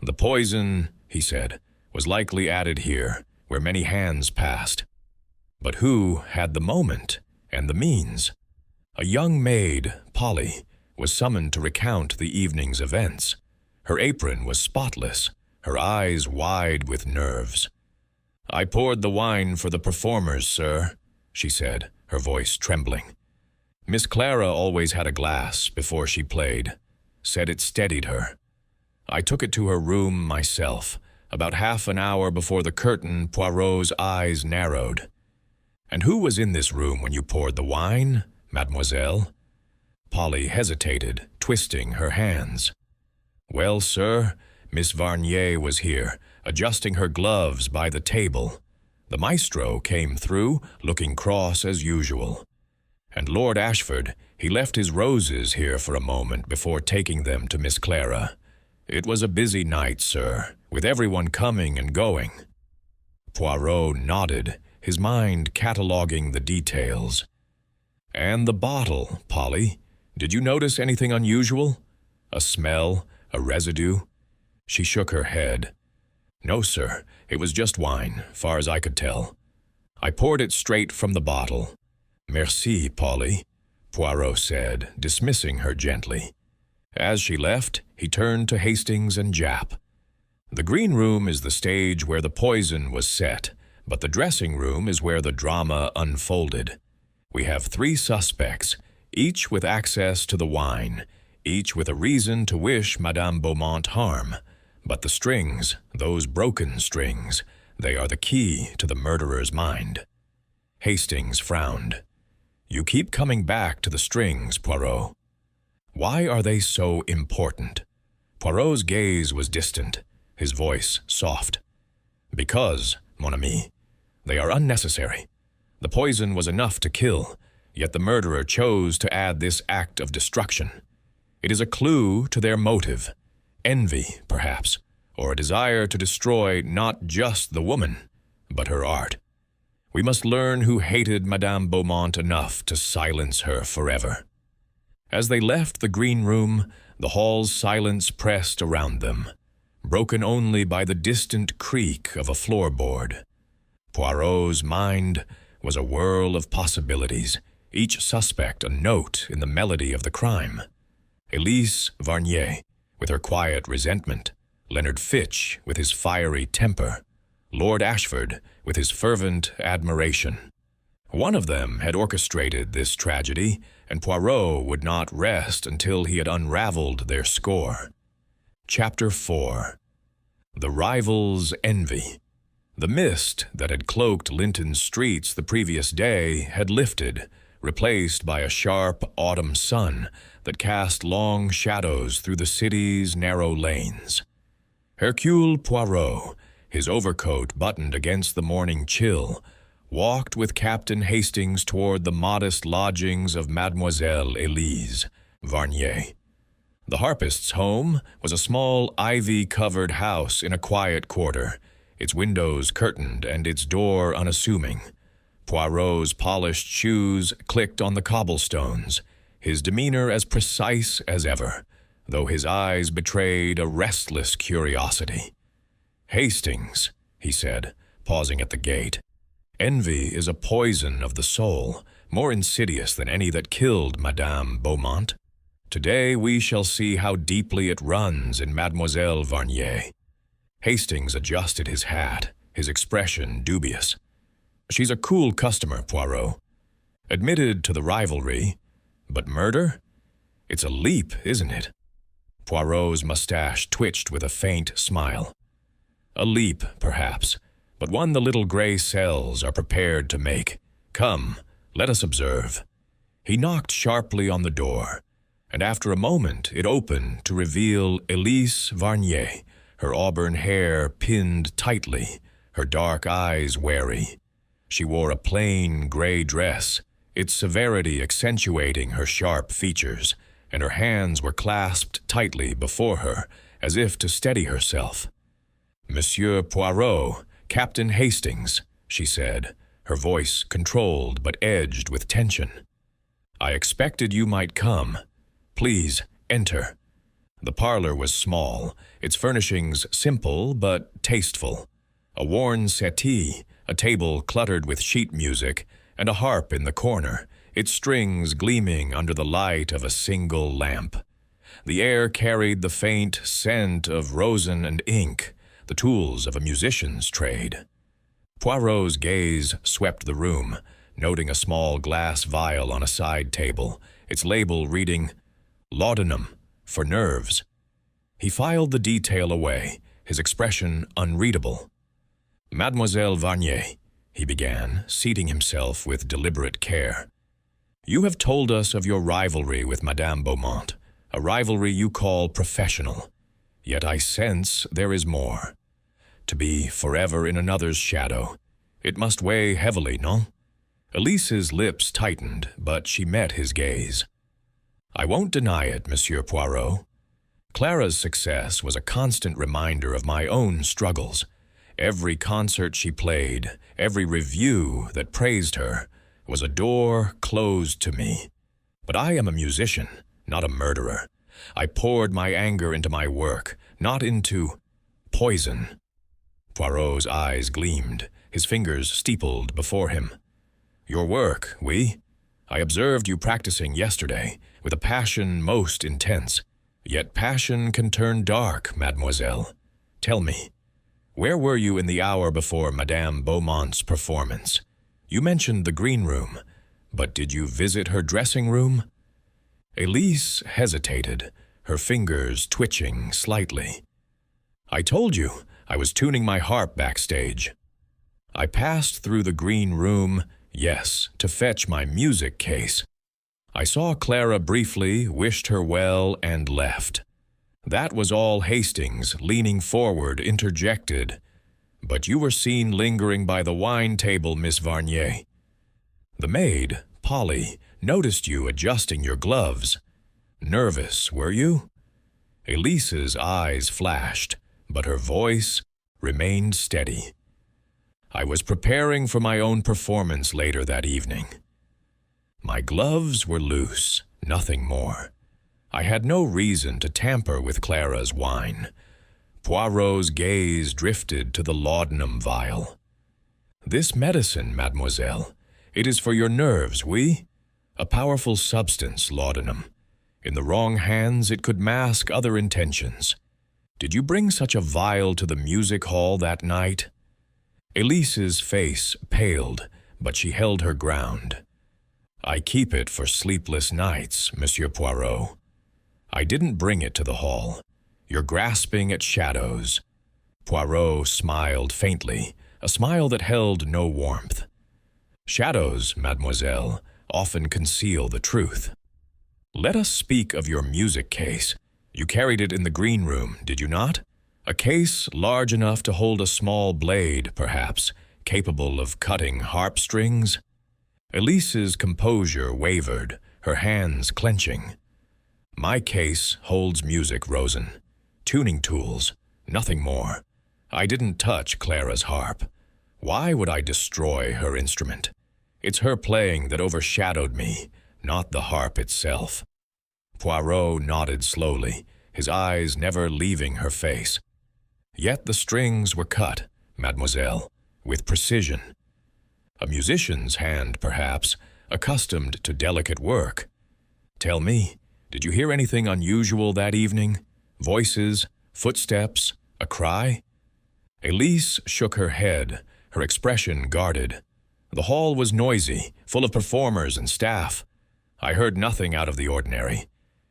"The poison," he said, "was likely added here, where many hands passed. But who had the moment and the means?" A young maid, Polly, was summoned to recount the evening's events. Her apron was spotless, her eyes wide with nerves. "I poured the wine for the performers, sir," she said, her voice trembling. "Miss Clara always had a glass before she played, said it steadied her. I took it to her room myself. About half an hour before the curtain, Poirot's eyes narrowed. 'And who was in this room when you poured the wine, mademoiselle?' Polly hesitated, twisting her hands. "Well, sir, Miss Varnier was here, adjusting her gloves by the table. The maestro came through, looking cross as usual. And Lord Ashford, he left his roses here for a moment before taking them to Miss Clara. It was a busy night, sir, with everyone coming and going." Poirot nodded, his mind cataloguing the details. "And the bottle, Polly, did you notice anything unusual? A smell, a residue?" She shook her head. "No, sir, it was just wine, far as I could tell. I poured it straight from the bottle." "Merci, Polly," Poirot said, dismissing her gently. As she left, he turned to Hastings and Japp. "The green room is the stage where the poison was set, but the dressing room is where the drama unfolded. We have 3 suspects, each with access to the wine, each with a reason to wish Madame Beaumont harm. But the strings, those broken strings, they are the key to the murderer's mind." Hastings frowned. "You keep coming back to the strings, Poirot. Why are they so important?" Poirot's gaze was distant, his voice soft. "Because, mon ami, they are unnecessary. The poison was enough to kill, yet the murderer chose to add this act of destruction. It is a clue to their motive, envy, perhaps, or a desire to destroy not just the woman, but her art. We must learn who hated Madame Beaumont enough to silence her forever." As they left the green room, the hall's silence pressed around them, broken only by the distant creak of a floorboard. Poirot's mind was a whirl of possibilities, each suspect a note in the melody of the crime. Elise Varnier, with her quiet resentment, Leonard Fitch with his fiery temper, Lord Ashford with his fervent admiration. One of them had orchestrated this tragedy, and Poirot would not rest until he had unraveled their score. Chapter 4. The Rival's Envy. The mist that had cloaked Linton's streets the previous day had lifted, replaced by a sharp autumn sun that cast long shadows through the city's narrow lanes. Hercule Poirot, his overcoat buttoned against the morning chill, walked with Captain Hastings toward the modest lodgings of Mademoiselle Elise Varnier. The harpist's home was a small ivy-covered house in a quiet quarter, its windows curtained and its door unassuming. Poirot's polished shoes clicked on the cobblestones, his demeanor as precise as ever, though his eyes betrayed a restless curiosity. "Hastings," he said, pausing at the gate, "envy is a poison of the soul, more insidious than any that killed Madame Beaumont. Today we shall see how deeply it runs in Mademoiselle Varnier." Hastings adjusted his hat, his expression dubious. "She's a cool customer, Poirot. Admitted to the rivalry, but murder? It's a leap, isn't it?" Poirot's mustache twitched with a faint smile. "A leap, perhaps, but one the little gray cells are prepared to make. Come, let us observe." He knocked sharply on the door, and after a moment it opened to reveal Elise Varnier, her auburn hair pinned tightly, her dark eyes wary. She wore a plain gray dress, its severity accentuating her sharp features, and her hands were clasped tightly before her, as if to steady herself. Monsieur Poirot, Captain Hastings, she said, her voice controlled but edged with tension. I expected you might come. Please, enter. The parlor was small, its furnishings simple but tasteful. A worn settee, a table cluttered with sheet music, and a harp in the corner, its strings gleaming under the light of a single lamp. The air carried the faint scent of rosin and ink, the tools of a musician's trade. Poirot's gaze swept the room, noting a small glass vial on a side table, its label reading, Laudanum, for nerves. He filed the detail away, his expression unreadable. Mademoiselle Varnier, he began, seating himself with deliberate care. You have told us of your rivalry with Madame Beaumont, a rivalry you call professional. Yet I sense there is more. To be forever in another's shadow, it must weigh heavily, no? Elise's lips tightened, but she met his gaze. I won't deny it, Monsieur Poirot. Clara's success was a constant reminder of my own struggles. Every concert she played, every review that praised her, was a door closed to me. But I am a musician, not a murderer. I poured my anger into my work, not into poison. Poirot's eyes gleamed, his fingers steepled before him. Your work, oui? I observed you practicing yesterday, with a passion most intense. Yet passion can turn dark, mademoiselle. Tell me, where were you in the hour before Madame Beaumont's performance? You mentioned the green room, but did you visit her dressing room? Elise hesitated, her fingers twitching slightly. I told you I was tuning my harp backstage. I passed through the green room, yes, to fetch my music case. I saw Clara briefly, wished her well, and left. That was all Hastings, leaning forward, interjected. But you were seen lingering by the wine table, Miss Varnier. The maid, Polly, noticed you adjusting your gloves. Nervous, were you? Elise's eyes flashed, but her voice remained steady. I was preparing for my own performance later that evening. My gloves were loose, nothing more. I had no reason to tamper with Clara's wine. Poirot's gaze drifted to the laudanum vial. This medicine, mademoiselle, it is for your nerves, oui? A powerful substance, laudanum. In the wrong hands, it could mask other intentions. Did you bring such a vial to the music hall that night? Elise's face paled, but she held her ground. I keep it for sleepless nights, Monsieur Poirot. I didn't bring it to the hall. You're grasping at shadows. Poirot smiled faintly, a smile that held no warmth. Shadows, mademoiselle, often conceal the truth. Let us speak of your music case. You carried it in the green room, did you not? A case large enough to hold a small blade, perhaps, capable of cutting harp strings? Elise's composure wavered, her hands clenching. My case holds music, Rosen. Tuning tools, nothing more. I didn't touch Clara's harp. Why would I destroy her instrument? It's her playing that overshadowed me, not the harp itself. Poirot nodded slowly, his eyes never leaving her face. Yet the strings were cut, mademoiselle, with precision. A musician's hand, perhaps, accustomed to delicate work. Tell me, did you hear anything unusual that evening? Voices, footsteps, a cry? Elise shook her head, her expression guarded. The hall was noisy, full of performers and staff. I heard nothing out of the ordinary.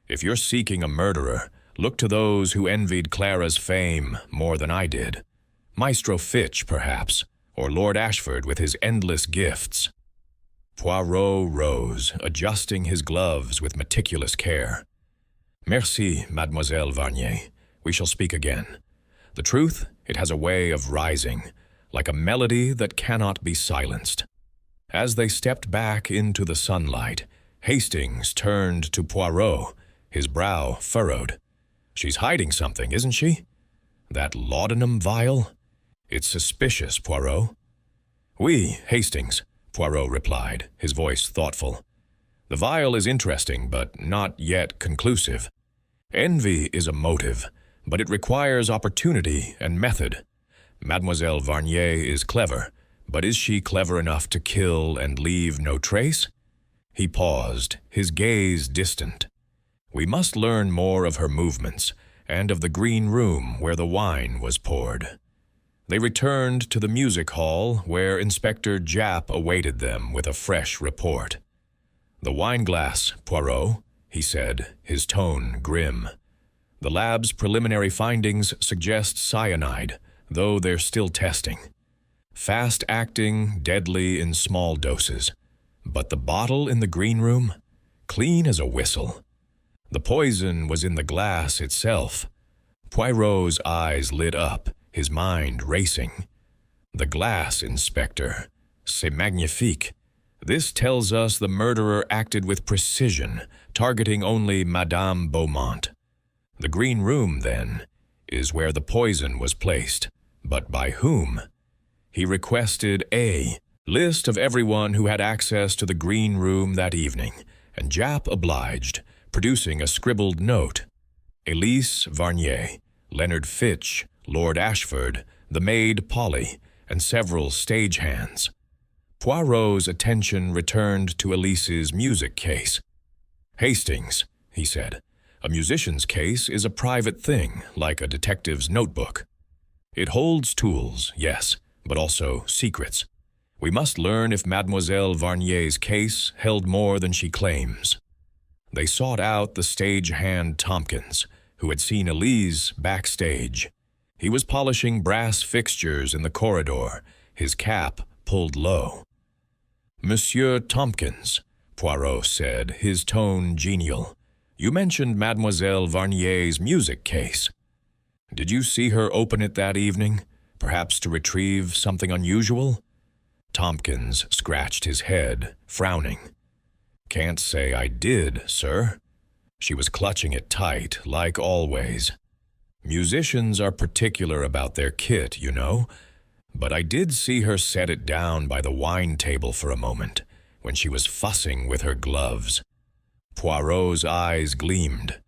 If you're seeking a murderer, look to those who envied Clara's fame more than I did. Maestro Fitch, perhaps, or Lord Ashford with his endless gifts. Poirot rose, adjusting his gloves with meticulous care. Merci, Mademoiselle Varnier. We shall speak again. The truth, it has a way of rising, like a melody that cannot be silenced. As they stepped back into the sunlight, Hastings turned to Poirot, his brow furrowed. She's hiding something, isn't she? That laudanum vial? It's suspicious, Poirot. Oui, Hastings, Poirot replied, his voice thoughtful. The vial is interesting, but not yet conclusive. Envy is a motive, but it requires opportunity and method. Mademoiselle Varnier is clever, but is she clever enough to kill and leave no trace? He paused, his gaze distant. We must learn more of her movements and of the green room where the wine was poured. They returned to the music hall where Inspector Japp awaited them with a fresh report. The wineglass, Poirot, he said, his tone grim. The lab's preliminary findings suggest cyanide, though they're still testing. Fast-acting, deadly in small doses. But the bottle in the green room? Clean as a whistle. The poison was in the glass itself. Poirot's eyes lit up, his mind racing. The glass, Inspector. C'est magnifique. This tells us the murderer acted with precision, targeting only Madame Beaumont. The green room, then, is where the poison was placed. But by whom? He requested a list of everyone who had access to the green room that evening, and Japp obliged, producing a scribbled note. Elise Varnier, Leonard Fitch, Lord Ashford, the maid Polly, and several stagehands. Poirot's attention returned to Elise's music case. Hastings, he said, a musician's case is a private thing, like a detective's notebook. It holds tools, yes, but also secrets. We must learn if Mademoiselle Varnier's case held more than she claims. They sought out the stagehand Tompkins, who had seen Elise backstage. He was polishing brass fixtures in the corridor, his cap pulled low. Monsieur Tompkins, Poirot said, his tone genial. You mentioned Mademoiselle Varnier's music case. Did you see her open it that evening, perhaps to retrieve something unusual? Tompkins scratched his head, frowning. Can't say I did, sir. She was clutching it tight, like always. Musicians are particular about their kit, you know, but I did see her set it down by the wine table for a moment, when she was fussing with her gloves. Poirot's eyes gleamed.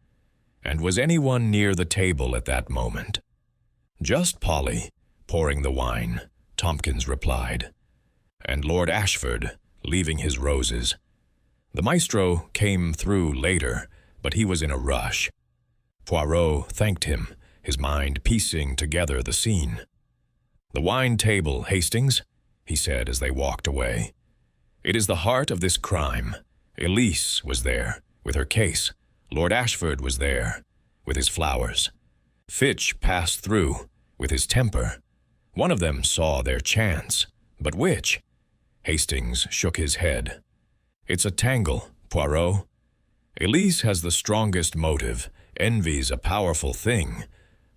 And was anyone near the table at that moment? Just Polly, pouring the wine, Tompkins replied. And Lord Ashford, leaving his roses. The maestro came through later, but he was in a rush. Poirot thanked him, his mind piecing together the scene. The wine table, Hastings, he said as they walked away. It is the heart of this crime. Elise was there, with her case. Lord Ashford was there, with his flowers. Fitch passed through, with his temper. One of them saw their chance, but which? Hastings shook his head. It's a tangle, Poirot. Elise has the strongest motive. Envy's a powerful thing.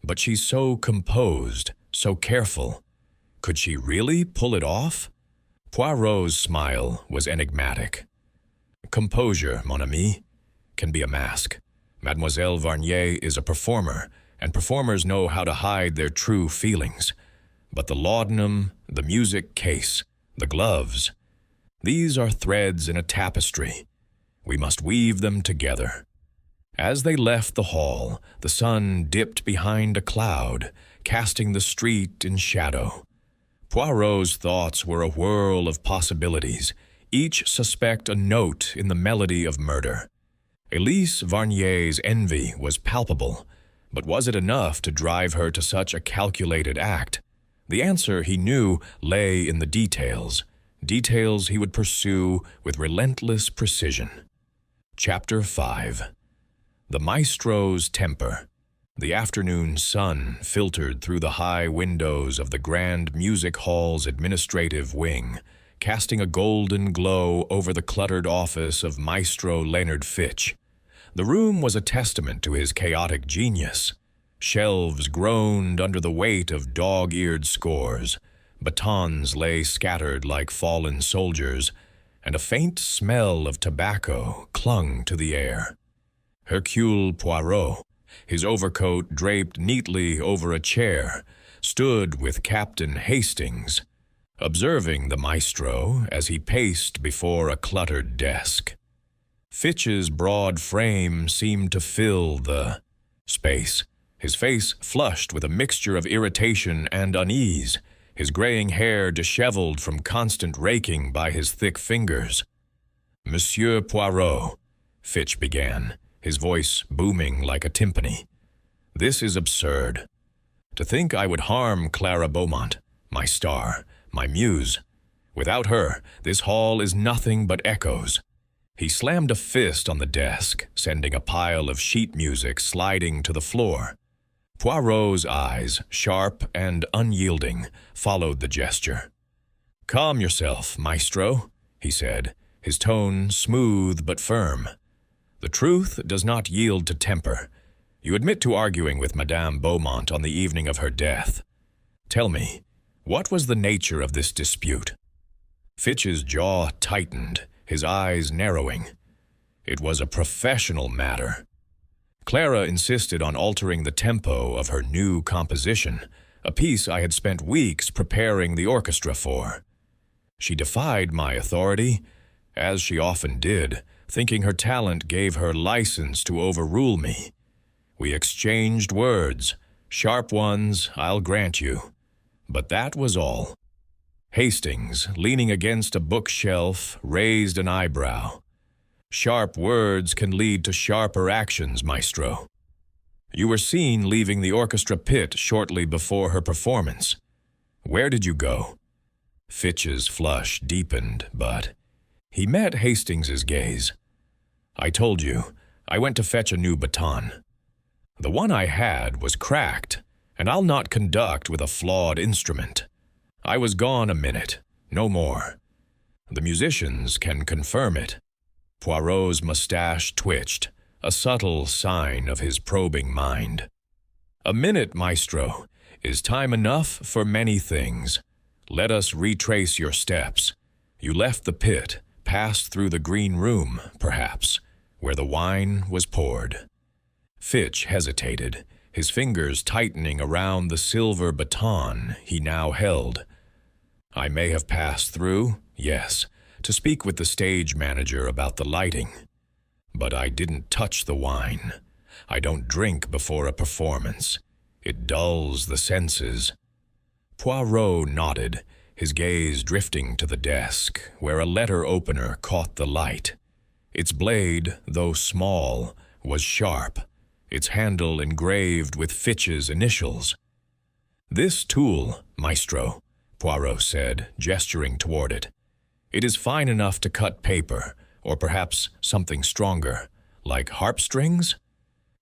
But she's so composed, so careful. Could she really pull it off? Poirot's smile was enigmatic. Composure, mon ami, can be a mask. Mademoiselle Varnier is a performer, and performers know how to hide their true feelings. But the laudanum, the music case, the gloves, these are threads in a tapestry. We must weave them together. As they left the hall, the sun dipped behind a cloud, casting the street in shadow. Poirot's thoughts were a whirl of possibilities, each suspect a note in the melody of murder. Elise Varnier's envy was palpable, but was it enough to drive her to such a calculated act? The answer, he knew, lay in the details he would pursue with relentless precision. Chapter 5. The maestro's temper. The afternoon sun filtered through the high windows of the grand music hall's administrative wing, casting a golden glow over the cluttered office of Maestro Leonard Fitch. The room was a testament to his chaotic genius. Shelves groaned under the weight of dog-eared scores, batons lay scattered like fallen soldiers, and a faint smell of tobacco clung to the air. Hercule Poirot, his overcoat draped neatly over a chair, stood with Captain Hastings, observing the maestro as he paced before a cluttered desk. Fitch's broad frame seemed to fill the space, his face flushed with a mixture of irritation and unease, his graying hair disheveled from constant raking by his thick fingers. "Monsieur Poirot," Fitch began, his voice booming like a timpani. "This is absurd. To think I would harm Clara Beaumont, my star, my muse. Without her, this hall is nothing but echoes." He slammed a fist on the desk, sending a pile of sheet music sliding to the floor. Poirot's eyes, sharp and unyielding, followed the gesture. "Calm yourself, maestro," he said, his tone smooth but firm. "The truth does not yield to temper. You admit to arguing with Madame Beaumont on the evening of her death. Tell me, what was the nature of this dispute?" Fitch's jaw tightened, his eyes narrowing. It was a professional matter. Clara insisted on altering the tempo of her new composition, a piece I had spent weeks preparing the orchestra for. She defied my authority, as she often did, thinking her talent gave her license to overrule me. We exchanged words, sharp ones, I'll grant you. But that was all. Hastings, leaning against a bookshelf, raised an eyebrow. "Sharp words can lead to sharper actions, maestro. You were seen leaving the orchestra pit shortly before her performance. Where did you go?" Fitch's flush deepened, but he met Hastings's gaze. "I told you, I went to fetch a new baton. The one I had was cracked, and I'll not conduct with a flawed instrument. I was gone a minute, no more. The musicians can confirm it." Poirot's mustache twitched, a subtle sign of his probing mind. "A minute, maestro, is time enough for many things. Let us retrace your steps. You left the pit, passed through the green room, perhaps, where the wine was poured." Fitch hesitated, his fingers tightening around the silver baton he now held. "I may have passed through, yes, to speak with the stage manager about the lighting. But I didn't touch the wine. I don't drink before a performance. It dulls the senses." Poirot nodded, his gaze drifting to the desk, where a letter opener caught the light. Its blade, though small, was sharp, its handle engraved with Fitch's initials. "This tool, maestro," Poirot said, gesturing toward it. "It is fine enough to cut paper, or perhaps something stronger, like harp strings?"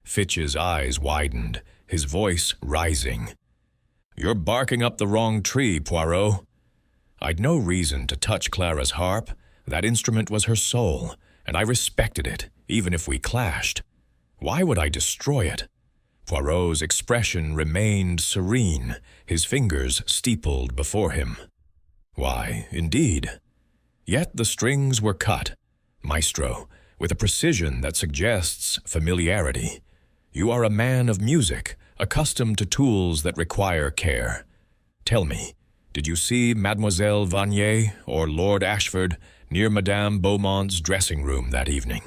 Fitch's eyes widened, his voice rising. "You're barking up the wrong tree, Poirot. I'd no reason to touch Clara's harp. That instrument was her soul, and I respected it, even if we clashed. Why would I destroy it?" Poirot's expression remained serene, his fingers steepled before him. "Why, indeed. Yet the strings were cut, maestro, with a precision that suggests familiarity. You are a man of music, accustomed to tools that require care. Tell me, did you see Mademoiselle Vanier or Lord Ashford near Madame Beaumont's dressing room that evening?"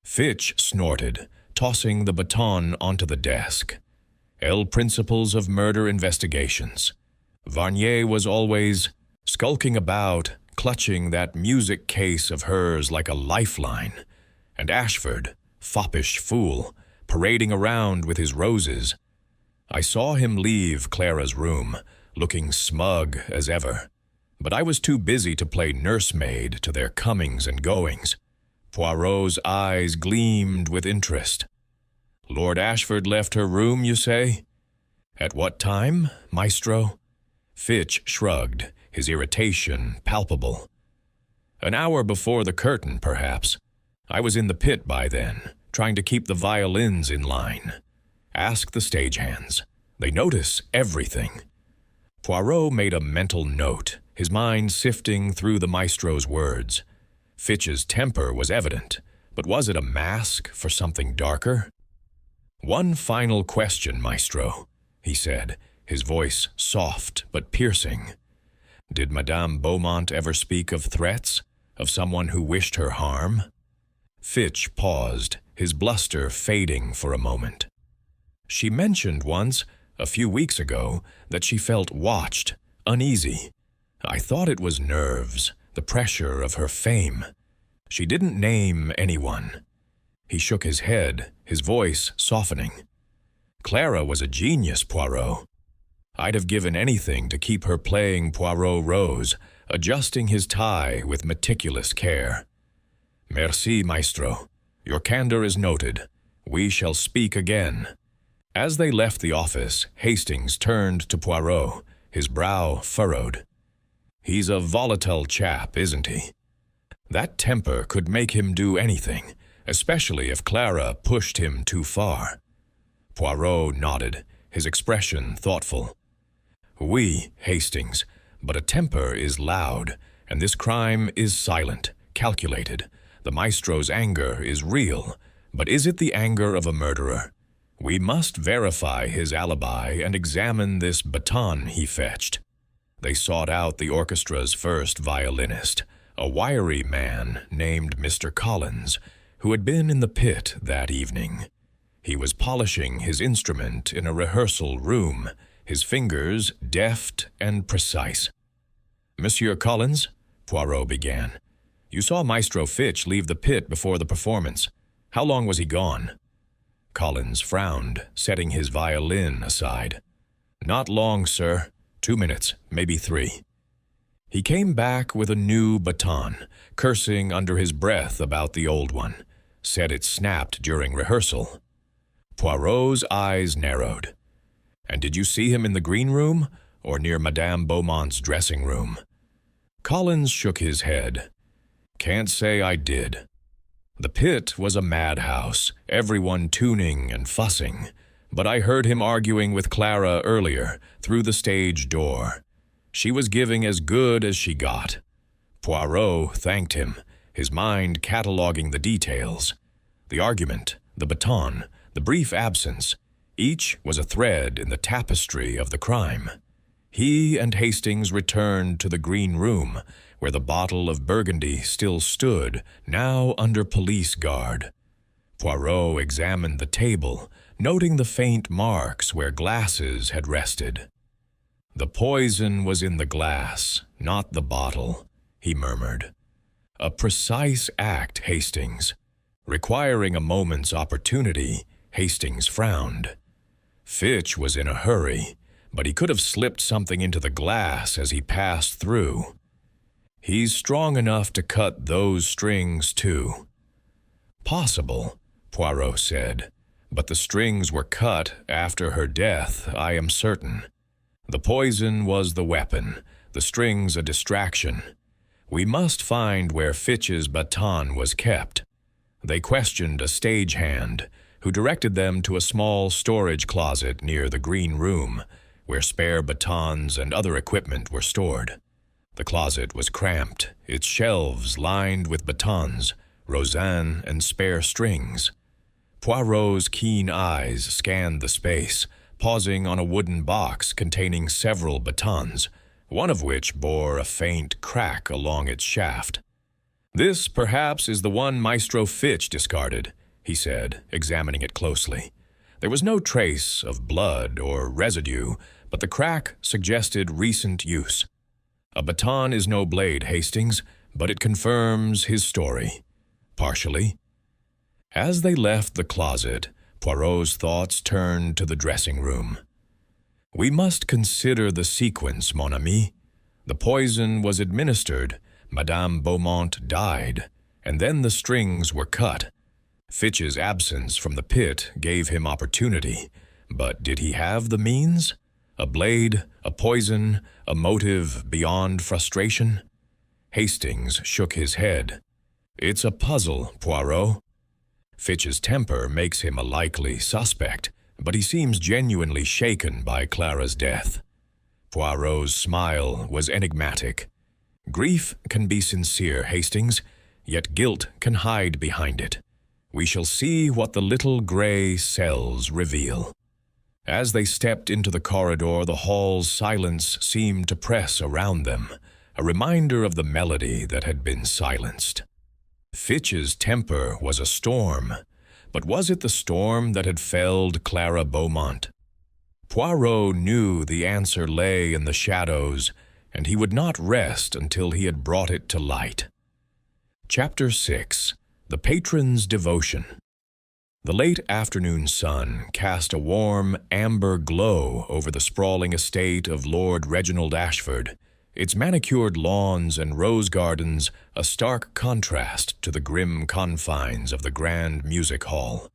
Fitch snorted, tossing the baton onto the desk. Principles of murder investigations. Vanier was always skulking about, clutching that music case of hers like a lifeline, and Ashford, foppish fool, parading around with his roses. I saw him leave Clara's room, looking smug as ever, but I was too busy to play nursemaid to their comings and goings. Poirot's eyes gleamed with interest. "Lord Ashford left her room, you say? At what time, maestro?" Fitch shrugged, his irritation palpable. "An hour before the curtain, perhaps. I was in the pit by then, trying to keep the violins in line. Ask the stagehands. They notice everything." Poirot made a mental note, his mind sifting through the maestro's words. Fitch's temper was evident, but was it a mask for something darker? "One final question, Maestro," he said, his voice soft but piercing. "Did Madame Beaumont ever speak of threats, of someone who wished her harm?" Fitch paused, his bluster fading for a moment. "She mentioned once, a few weeks ago, that she felt watched, uneasy. I thought it was nerves, the pressure of her fame. She didn't name anyone." He shook his head, his voice softening. "Clara was a genius, Poirot. I'd have given anything to keep her playing Poirot Rose, adjusting his tie with meticulous care." "Merci, Maestro. Your candor is noted. We shall speak again." As they left the office, Hastings turned to Poirot, his brow furrowed. "He's a volatile chap, isn't he? That temper could make him do anything, especially if Clara pushed him too far." Poirot nodded, his expression thoughtful. "Oui, Hastings, but a temper is loud, and this crime is silent, calculated. The Maestro's anger is real, but is it the anger of a murderer? We must verify his alibi and examine this baton he fetched." They sought out the orchestra's first violinist, a wiry man named Mr. Collins, who had been in the pit that evening. He was polishing his instrument in a rehearsal room, his fingers deft and precise. "Monsieur Collins," Poirot began, "you saw Maestro Fitch leave the pit before the performance. How long was he gone?" Collins frowned, setting his violin aside. "Not long, sir. 2 minutes, maybe 3. He came back with a new baton, cursing under his breath about the old one. Said it snapped during rehearsal." Poirot's eyes narrowed. "And did you see him in the green room, or near Madame Beaumont's dressing room?" Collins shook his head. "Can't say I did. The pit was a madhouse, everyone tuning and fussing, but I heard him arguing with Clara earlier, through the stage door. She was giving as good as she got." Poirot thanked him, his mind cataloguing the details. The argument, the baton, the brief absence, each was a thread in the tapestry of the crime. He and Hastings returned to the green room, where the bottle of Burgundy still stood, now under police guard. Poirot examined the table, noting the faint marks where glasses had rested. "The poison was in the glass, not the bottle," he murmured. "A precise act, Hastings." Requiring a moment's opportunity, Hastings frowned. Fitch was in a hurry, but he could have slipped something into the glass as he passed through. "He's strong enough to cut those strings, too." "Possible," Poirot said, "but the strings were cut after her death, I am certain. The poison was the weapon, the strings a distraction. We must find where Fitch's baton was kept." They questioned a stagehand, who directed them to a small storage closet near the green room, where spare batons and other equipment were stored. The closet was cramped, its shelves lined with batons, rosin, and spare strings. Poirot's keen eyes scanned the space, pausing on a wooden box containing several batons, one of which bore a faint crack along its shaft. "This, perhaps, is the one Maestro Fitch discarded," he said, examining it closely. There was no trace of blood or residue, but the crack suggested recent use. "A baton is no blade, Hastings, but it confirms his story." "Partially." As they left the closet, Poirot's thoughts turned to the dressing room. "We must consider the sequence, mon ami. The poison was administered, Madame Beaumont died, and then the strings were cut. Fitch's absence from the pit gave him opportunity, but did he have the means? A blade, a poison, a motive beyond frustration?" Hastings shook his head. "It's a puzzle, Poirot. Fitch's temper makes him a likely suspect, but he seems genuinely shaken by Clara's death." Poirot's smile was enigmatic. "Grief can be sincere, Hastings, yet guilt can hide behind it. We shall see what the little gray cells reveal. As they stepped into the corridor, the hall's silence seemed to press around them, a reminder of the melody that had been silenced. Fitch's temper was a storm, but was it the storm that had felled Clara Beaumont? Poirot knew the answer lay in the shadows, and he would not rest until he had brought it to light. Chapter 6. The Patron's Devotion. The late afternoon sun cast a warm, amber glow over the sprawling estate of Lord Reginald Ashford, its manicured lawns and rose gardens a stark contrast to the grim confines of the grand music hall.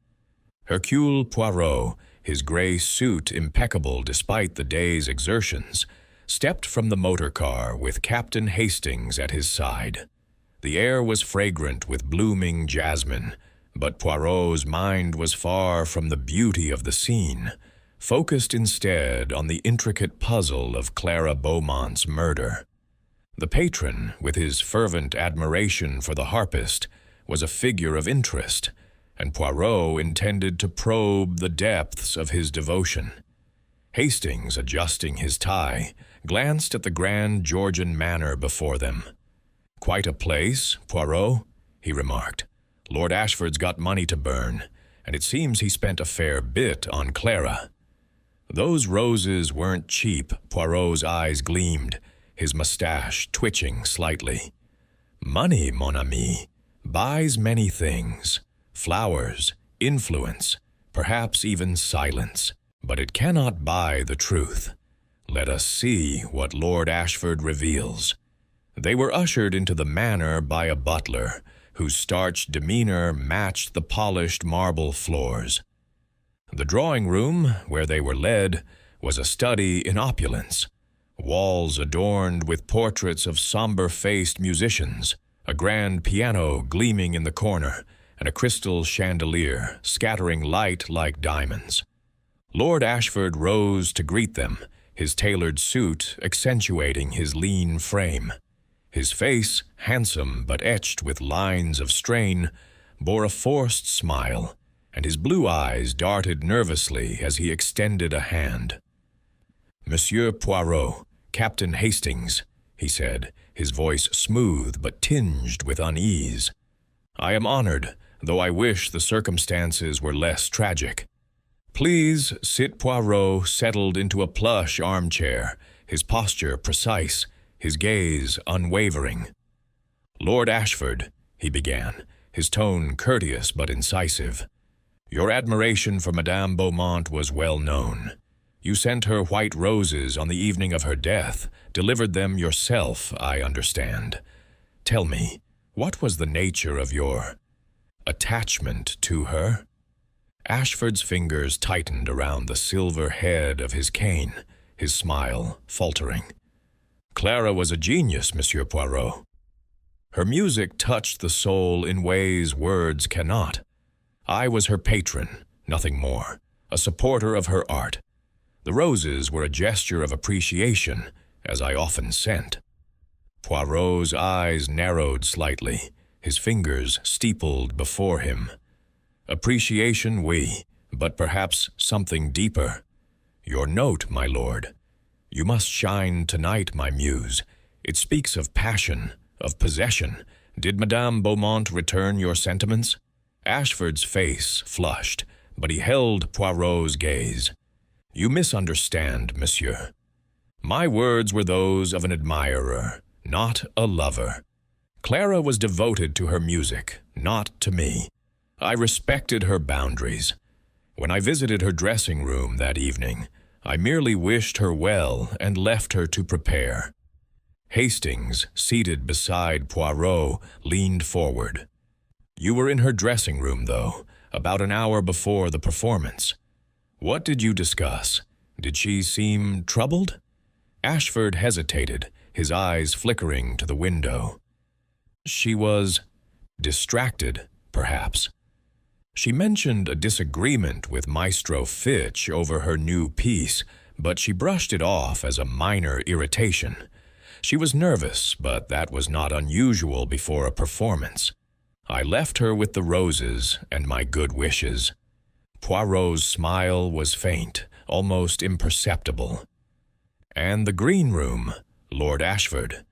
Hercule Poirot, his gray suit impeccable despite the day's exertions, stepped from the motor car with Captain Hastings at his side. The air was fragrant with blooming jasmine, but Poirot's mind was far from the beauty of the scene, focused instead on the intricate puzzle of Clara Beaumont's murder. The patron, with his fervent admiration for the harpist, was a figure of interest, and Poirot intended to probe the depths of his devotion. Hastings, adjusting his tie, glanced at the grand Georgian manor before them. "Quite a place, Poirot," he remarked. "Lord Ashford's got money to burn, and it seems he spent a fair bit on Clara." Those roses weren't cheap. Poirot's eyes gleamed, his mustache twitching slightly. "Money, mon ami, buys many things. Flowers, influence, perhaps even silence. But it cannot buy the truth. Let us see what Lord Ashford reveals." They were ushered into the manor by a butler, whose starched demeanor matched the polished marble floors. The drawing-room, where they were led, was a study in opulence. Walls adorned with portraits of somber-faced musicians, a grand piano gleaming in the corner, and a crystal chandelier scattering light like diamonds. Lord Ashford rose to greet them, his tailored suit accentuating his lean frame. His face, handsome but etched with lines of strain, bore a forced smile, and his blue eyes darted nervously as he extended a hand. "Monsieur Poirot, Captain Hastings," he said, his voice smooth but tinged with unease. "I am honored, though I wish the circumstances were less tragic." "Please sit." Poirot settled into a plush armchair, his posture precise, his gaze unwavering. "Lord Ashford," he began, his tone courteous but incisive, "your admiration for Madame Beaumont was well known. You sent her white roses on the evening of her death, delivered them yourself, I understand. Tell me, what was the nature of your attachment to her?" Ashford's fingers tightened around the silver head of his cane, his smile faltering. "Clara was a genius, Monsieur Poirot. Her music touched the soul in ways words cannot. I was her patron, nothing more, a supporter of her art. The roses were a gesture of appreciation, as I often sent." Poirot's eyes narrowed slightly, his fingers steepled before him. "Appreciation, oui, but perhaps something deeper. Your note, my lord. You must shine tonight, my muse. It speaks of passion, of possession. Did Madame Beaumont return your sentiments?" Ashford's face flushed, but he held Poirot's gaze. "You misunderstand, monsieur. My words were those of an admirer, not a lover. Clara was devoted to her music, not to me. I respected her boundaries. When I visited her dressing room that evening, I merely wished her well and left her to prepare." Hastings, seated beside Poirot, leaned forward. "You were in her dressing room, though, about an hour before the performance. What did you discuss? Did she seem troubled?" Ashford hesitated, his eyes flickering to the window. "She was distracted, perhaps. She mentioned a disagreement with Maestro Fitch over her new piece, but she brushed it off as a minor irritation. She was nervous, but that was not unusual before a performance. I left her with the roses and my good wishes. Poirot's smile was faint, almost imperceptible. And the green room, Lord Ashford.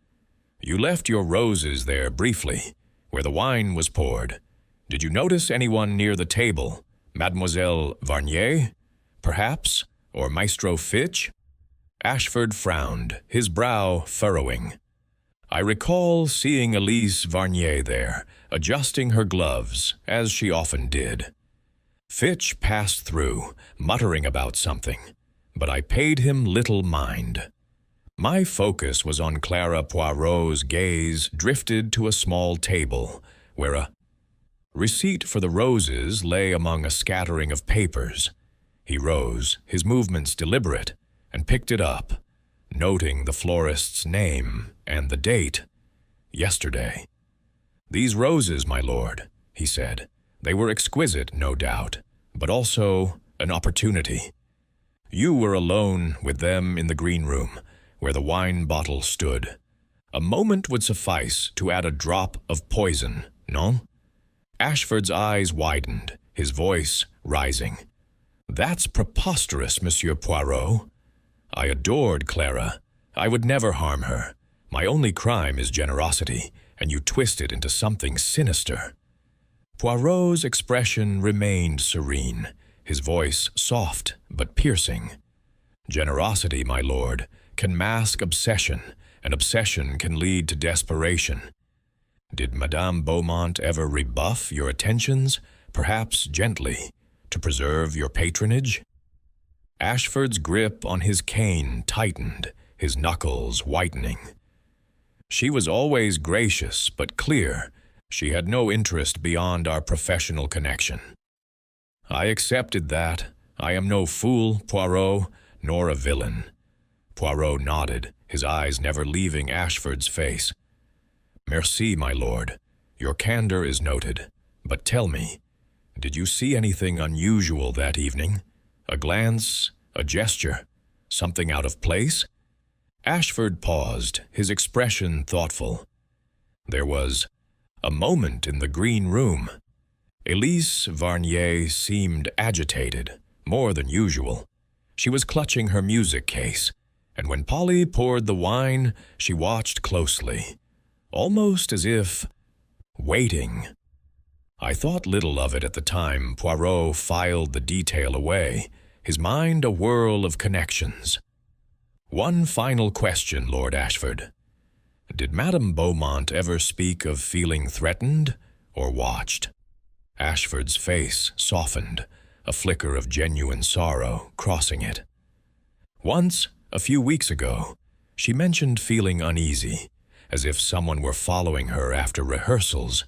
You left your roses there briefly, where the wine was poured. Did you notice anyone near the table? Mademoiselle Varnier, perhaps, or Maestro Fitch? Ashford frowned, his brow furrowing. I recall seeing Elise Varnier there, adjusting her gloves, as she often did. Fitch passed through, muttering about something, but I paid him little mind. My focus was on Clara Poirot's gaze drifted to a small table, where a receipt for the roses lay among a scattering of papers. He rose, his movements deliberate, and picked it up, noting the florist's name and the date. Yesterday. "These roses, my lord," he said. "They were exquisite, no doubt, but also an opportunity. You were alone with them in the green room, where the wine bottle stood. A moment would suffice to add a drop of poison, non?" Ashford's eyes widened, his voice rising. "That's preposterous, Monsieur Poirot. I adored Clara. I would never harm her. My only crime is generosity, and you twist it into something sinister." Poirot's expression remained serene, his voice soft but piercing. "Generosity, my lord, can mask obsession, and obsession can lead to desperation. Did Madame Beaumont ever rebuff your attentions, perhaps gently, to preserve your patronage?" Ashford's grip on his cane tightened, his knuckles whitening. "She was always gracious but clear. She had no interest beyond our professional connection." "I accepted that. I am no fool, Poirot, nor a villain." Poirot nodded, his eyes never leaving Ashford's face. "Merci, my lord. Your candor is noted. But tell me, did you see anything unusual that evening? A glance, a gesture, something out of place?" Ashford paused, his expression thoughtful. "There was a moment in the green room. Elise Varnier seemed agitated, more than usual. She was clutching her music case, and when Polly poured the wine, she watched closely, almost as if waiting. I thought little of it at the time. Poirot filed the detail away, his mind a whirl of connections. "One final question, Lord Ashford. Did Madame Beaumont ever speak of feeling threatened or watched?" Ashford's face softened, a flicker of genuine sorrow crossing it. "Once, a few weeks ago, she mentioned feeling uneasy, as if someone were following her after rehearsals.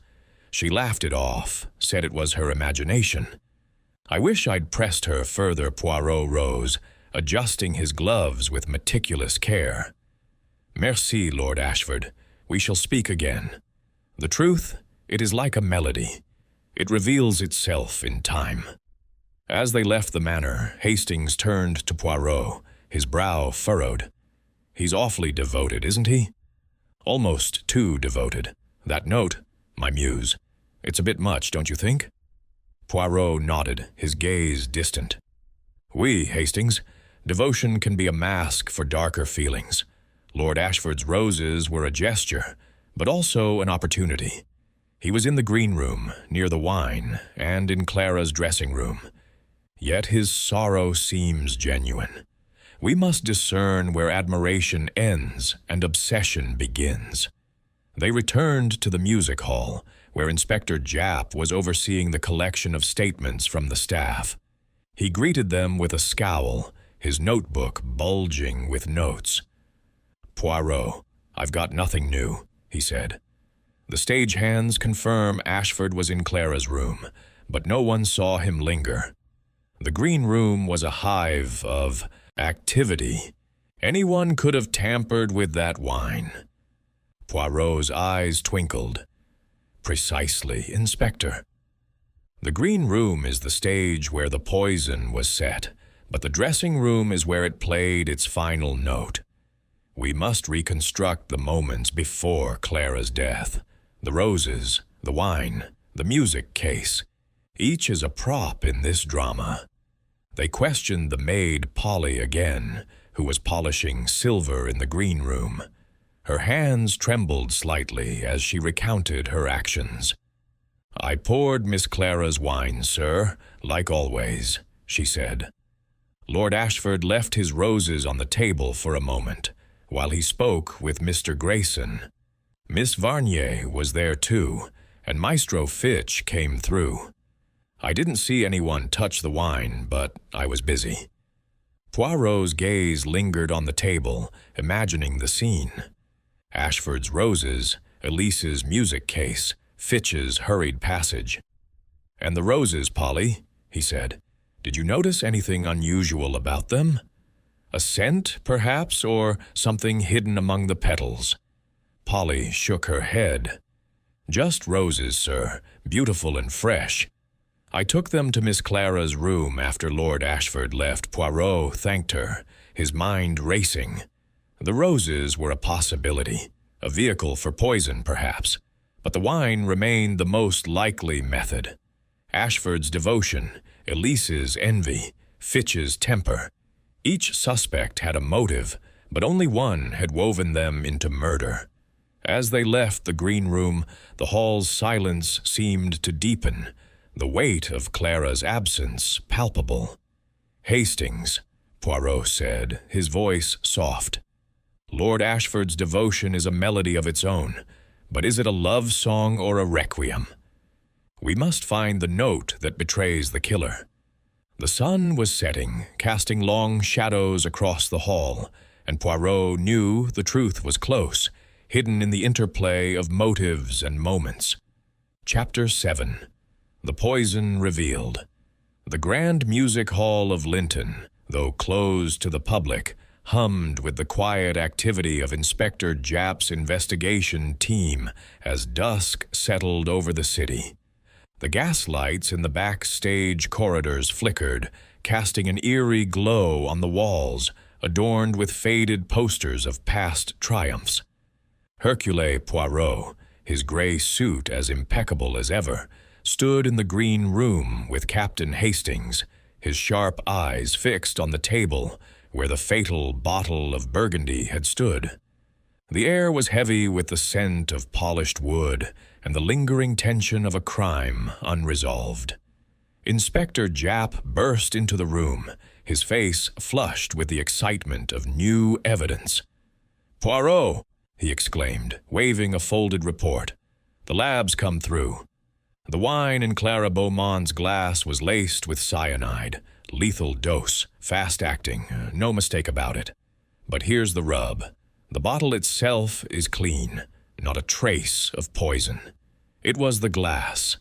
She laughed it off, said it was her imagination. I wish I'd pressed her further." Poirot rose, adjusting his gloves with meticulous care. "Merci, Lord Ashford. We shall speak again. The truth, it is like a melody. It reveals itself in time." As they left the manor, Hastings turned to Poirot, his brow furrowed. "He's awfully devoted, isn't he?" "Almost too devoted. That note, my muse. It's a bit much, don't you think?" Poirot nodded, his gaze distant. "Oui, Hastings. Devotion can be a mask for darker feelings. Lord Ashford's roses were a gesture, but also an opportunity. He was in the green room, near the wine, and in Clara's dressing room. Yet his sorrow seems genuine. We must discern where admiration ends and obsession begins." They returned to the music hall, where Inspector Japp was overseeing the collection of statements from the staff. He greeted them with a scowl, his notebook bulging with notes. "Poirot, I've got nothing new," he said. "The stagehands confirm Ashford was in Clara's room, but no one saw him linger. The green room was a hive of activity. Anyone could have tampered with that wine." Poirot's eyes twinkled. "Precisely, Inspector. The green room is the stage where the poison was set, but the dressing room is where it played its final note. We must reconstruct the moments before Clara's death. The roses, the wine, the music case. Each is a prop in this drama. They questioned the maid Polly again, who was polishing silver in the green room. Her hands trembled slightly as she recounted her actions. "I poured Miss Clara's wine, sir, like always," she said. Lord Ashford left his roses on the table for a moment, while he spoke with Mr. Grayson. Miss Varnier was there too, and Maestro Fitch came through. I didn't see anyone touch the wine, but I was busy. Poirot's gaze lingered on the table, imagining the scene. Ashford's roses, Elise's music case, Fitch's hurried passage. "And the roses, Polly," he said. "Did you notice anything unusual about them? A scent, perhaps, or something hidden among the petals?" Polly shook her head. "Just roses, sir, beautiful and fresh. I took them to Miss Clara's room after Lord Ashford left. Poirot thanked her, his mind racing. The roses were a possibility, a vehicle for poison, perhaps, but the wine remained the most likely method. Ashford's devotion, Elise's envy, Fitch's temper. Each suspect had a motive, but only one had woven them into murder. As they left the green room, the hall's silence seemed to deepen, the weight of Clara's absence palpable. "Hastings," Poirot said, his voice soft. "Lord Ashford's devotion is a melody of its own, but is it a love song or a requiem? We must find the note that betrays the killer." The sun was setting, casting long shadows across the hall, and Poirot knew the truth was close, hidden in the interplay of motives and moments. Chapter 7. The Poison Revealed. The grand music hall of Linton, though closed to the public, hummed with the quiet activity of Inspector Japp's investigation team as dusk settled over the city. The gas lights in the backstage corridors flickered, casting an eerie glow on the walls, adorned with faded posters of past triumphs. Hercule Poirot, his gray suit as impeccable as ever, stood in the green room with Captain Hastings, his sharp eyes fixed on the table where the fatal bottle of Burgundy had stood. The air was heavy with the scent of polished wood and the lingering tension of a crime unresolved. Inspector Japp burst into the room, his face flushed with the excitement of new evidence. "Poirot!" he exclaimed, waving a folded report. "The lab's come through. The wine in Clara Beaumont's glass was laced with cyanide. Lethal dose, fast-acting, no mistake about it. But here's the rub. The bottle itself is clean, not a trace of poison. It was the glass.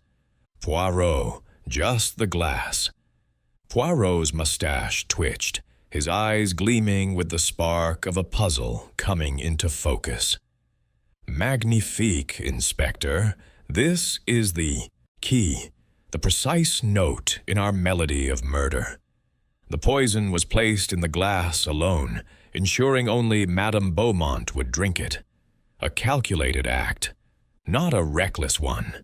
Poirot, just the glass." Poirot's mustache twitched, his eyes gleaming with the spark of a puzzle coming into focus. "Magnifique, Inspector. This is the key, the precise note in our melody of murder. The poison was placed in the glass alone, ensuring only Madame Beaumont would drink it. A calculated act, not a reckless one."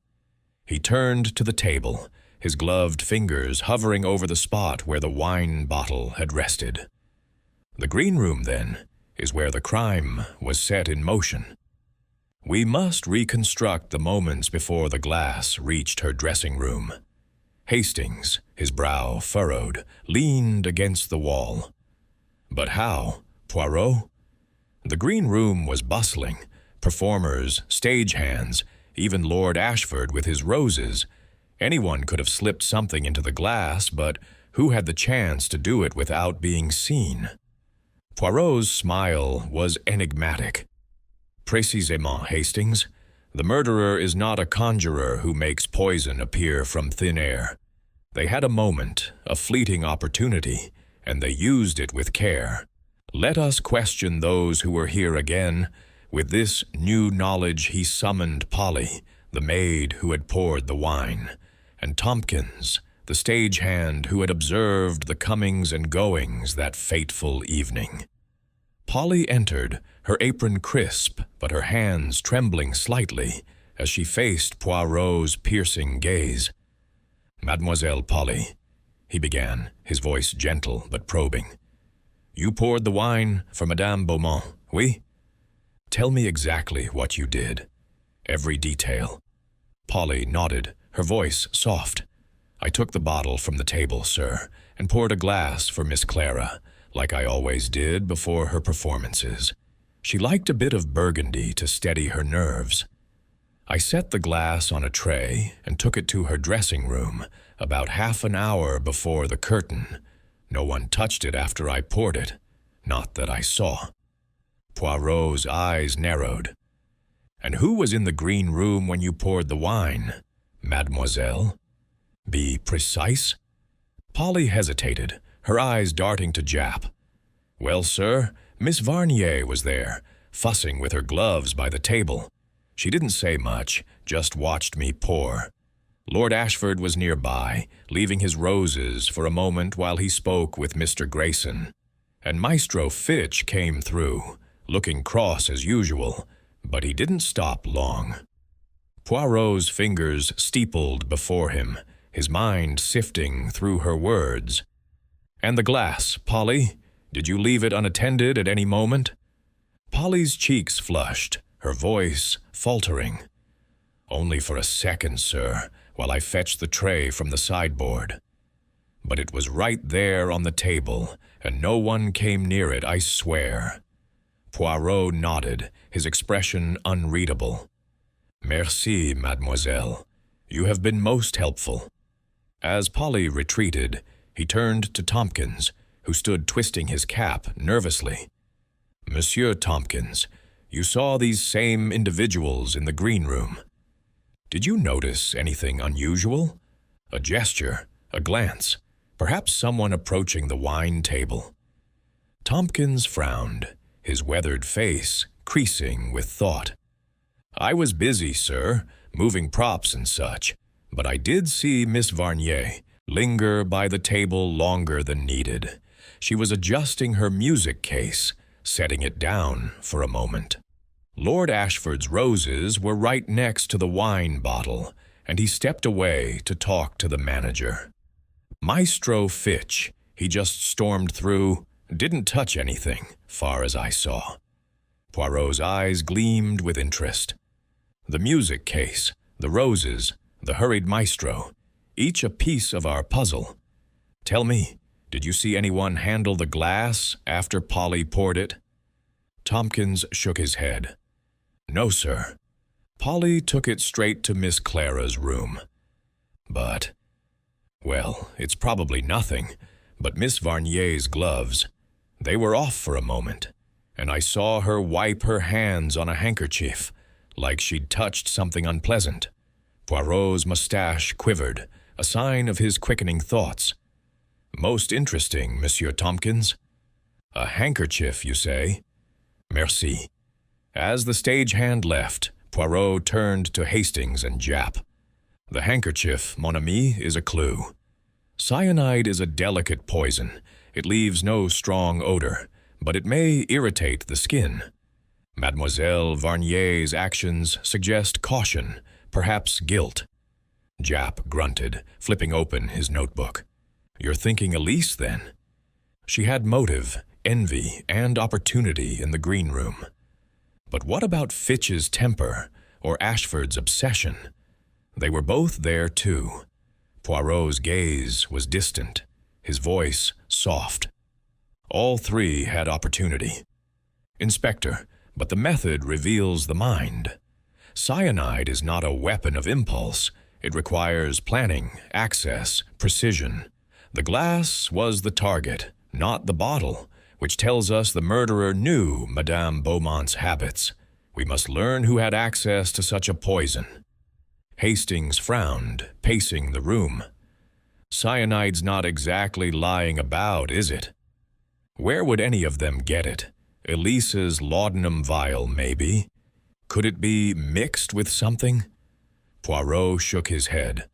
He turned to the table, his gloved fingers hovering over the spot where the wine bottle had rested. "The green room, then, is where the crime was set in motion. We must reconstruct the moments before the glass reached her dressing room." Hastings, his brow furrowed, leaned against the wall. "But how, Poirot?" The green room was bustling. Performers, stagehands, even Lord Ashford with his roses. Anyone could have slipped something into the glass, but who had the chance to do it without being seen? Poirot's smile was enigmatic. "Précisément, Hastings. The murderer is not a conjurer who makes poison appear from thin air. They had a moment, a fleeting opportunity, and they used it with care. Let us question those who were here again." With this new knowledge he summoned Polly, the maid who had poured the wine, and Tompkins, the stagehand who had observed the comings and goings that fateful evening. Polly entered, her apron crisp, but her hands trembling slightly, as she faced Poirot's piercing gaze. "Mademoiselle Polly," he began, his voice gentle but probing. "You poured the wine for Madame Beaumont, oui? Tell me exactly what you did. Every detail." Polly nodded, her voice soft. "I took the bottle from the table, sir, and poured a glass for Miss Clara, like I always did before her performances. She liked a bit of burgundy to steady her nerves. I set the glass on a tray and took it to her dressing room about half an hour before the curtain. No one touched it after I poured it, not that I saw." Poirot's eyes narrowed. "And who was in the green room when you poured the wine, mademoiselle? Be precise." Polly hesitated, her eyes darting to Jap. "Well, sir, Miss Varnier was there, fussing with her gloves by the table. She didn't say much, just watched me pour. Lord Ashford was nearby, leaving his roses for a moment while he spoke with Mr. Grayson. And Maestro Fitch came through, looking cross as usual, but he didn't stop long." Poirot's fingers steepled before him, his mind sifting through her words. "And the glass, Polly? Did you leave it unattended at any moment?" Polly's cheeks flushed, her voice faltering. "Only for a second, sir, while I fetched the tray from the sideboard. But it was right there on the table, and no one came near it, I swear." Poirot nodded, his expression unreadable. "Merci, mademoiselle. You have been most helpful." As Polly retreated, he turned to Tompkins, who stood twisting his cap nervously. "Monsieur Tompkins, you saw these same individuals in the green room. Did you notice anything unusual? A gesture, a glance, perhaps someone approaching the wine table?" Tompkins frowned, his weathered face creasing with thought. "I was busy, sir, moving props and such, but I did see Miss Varnier linger by the table longer than needed. She was adjusting her music case, setting it down for a moment. Lord Ashford's roses were right next to the wine bottle, and he stepped away to talk to the manager. Maestro Fitch, he just stormed through, didn't touch anything, far as I saw." Poirot's eyes gleamed with interest. "The music case, the roses, the hurried maestro, each a piece of our puzzle. Tell me, did you see anyone handle the glass after Polly poured it?" Tompkins shook his head. "No, sir. Polly took it straight to Miss Clara's room. But, well, it's probably nothing, but Miss Varnier's gloves, they were off for a moment, and I saw her wipe her hands on a handkerchief, like she'd touched something unpleasant." Poirot's mustache quivered, a sign of his quickening thoughts. "Most interesting, Monsieur Tompkins. A handkerchief, you say? Merci." As the stagehand left, Poirot turned to Hastings and Jap. "The handkerchief, mon ami, is a clue. Cyanide is a delicate poison. It leaves no strong odor, but it may irritate the skin. Mademoiselle Varnier's actions suggest caution, perhaps guilt." Jap grunted, flipping open his notebook. "You're thinking Elise, then?" "She had motive, envy, and opportunity in the green room. But what about Fitch's temper, or Ashford's obsession? They were both there, too." Poirot's gaze was distant, his voice soft. "All three had opportunity. Inspector, but the method reveals the mind. Cyanide is not a weapon of impulse. It requires planning, access, precision. The glass was the target, not the bottle, which tells us the murderer knew Madame Beaumont's habits. We must learn who had access to such a poison." Hastings frowned, pacing the room. "Cyanide's not exactly lying about, is it? Where would any of them get it? Elise's laudanum vial, maybe? Could it be mixed with something?" Poirot shook his head.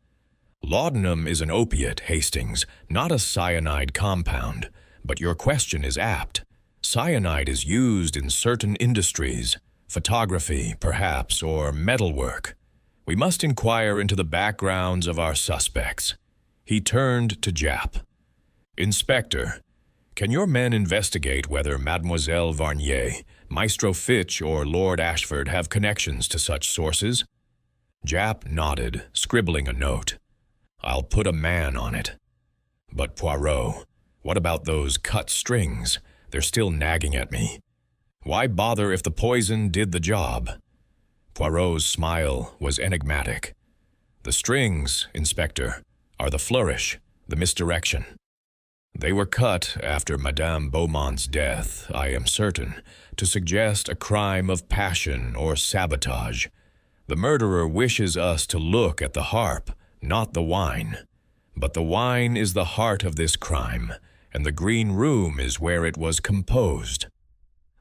"Laudanum is an opiate, Hastings, not a cyanide compound, but your question is apt. Cyanide is used in certain industries, photography, perhaps, or metalwork. We must inquire into the backgrounds of our suspects. He turned to Japp. Inspector, can your men investigate whether Mademoiselle Varnier, Maestro Fitch, or Lord Ashford have connections to such sources? Japp nodded, scribbling a note. I'll put a man on it. But Poirot, what about those cut strings? They're still nagging at me. Why bother if the poison did the job? Poirot's smile was enigmatic. The strings, Inspector, are the flourish, the misdirection. They were cut after Madame Beaumont's death, I am certain, to suggest a crime of passion or sabotage. The murderer wishes us to look at the harp, not the wine. But the wine is the heart of this crime, and the green room is where it was composed.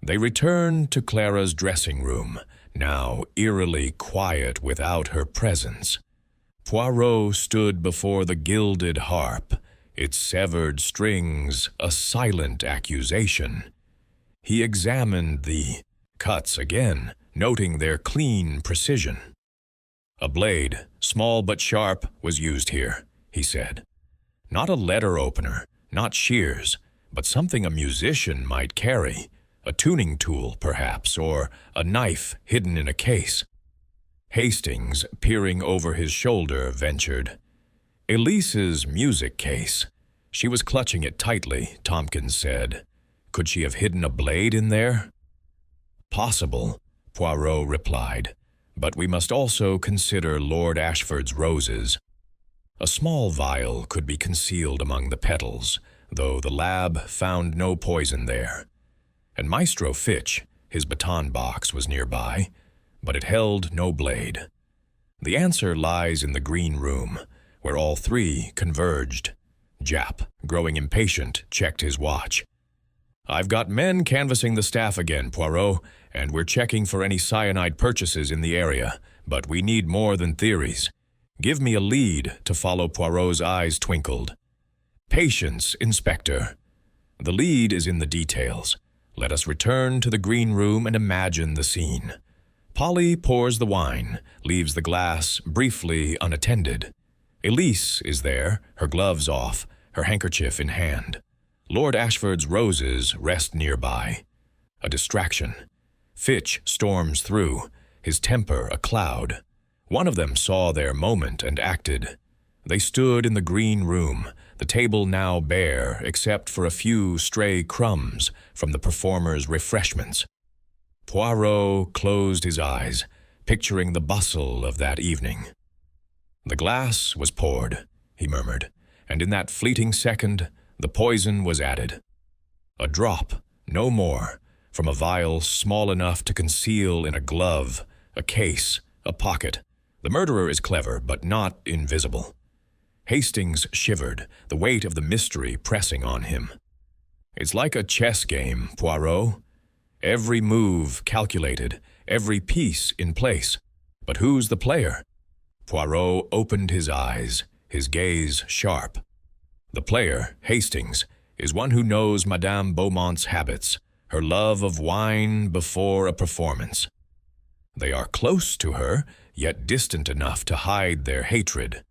They returned to Clara's dressing room, now eerily quiet without her presence. Poirot stood before the gilded harp, its severed strings a silent accusation. He examined the cuts again, noting their clean precision. A blade, small but sharp, was used here, he said. Not a letter opener, not shears, but something a musician might carry. A tuning tool, perhaps, or a knife hidden in a case. Hastings, peering over his shoulder, ventured. Elise's music case. She was clutching it tightly, Tompkins said. Could she have hidden a blade in there? Possible, Poirot replied, but we must also consider Lord Ashford's roses. A small vial could be concealed among the petals, though the lab found no poison there. And Maestro Fitch, his baton box, was nearby, but it held no blade. The answer lies in the green room, where all three converged. Japp, growing impatient, checked his watch. I've got men canvassing the staff again, Poirot, and we're checking for any cyanide purchases in the area, but we need more than theories. Give me a lead to follow. Poirot's eyes twinkled. Patience, Inspector. The lead is in the details. Let us return to the green room and imagine the scene. Polly pours the wine, leaves the glass briefly unattended. Elise is there, her gloves off, her handkerchief in hand. Lord Ashford's roses rest nearby. A distraction. Fitch storms through, his temper a cloud. One of them saw their moment and acted. They stood in the green room, the table now bare except for a few stray crumbs from the performers' refreshments. Poirot closed his eyes, picturing the bustle of that evening. The glass was poured, he murmured, and in that fleeting second, the poison was added. A drop, no more, from a vial small enough to conceal in a glove, a case, a pocket. The murderer is clever, but not invisible. Hastings shivered, the weight of the mystery pressing on him. It's like a chess game, Poirot. Every move calculated, every piece in place. But who's the player? Poirot opened his eyes, his gaze sharp. The player, Hastings, is one who knows Madame Beaumont's habits, her love of wine before a performance. They are close to her, yet distant enough to hide their hatred.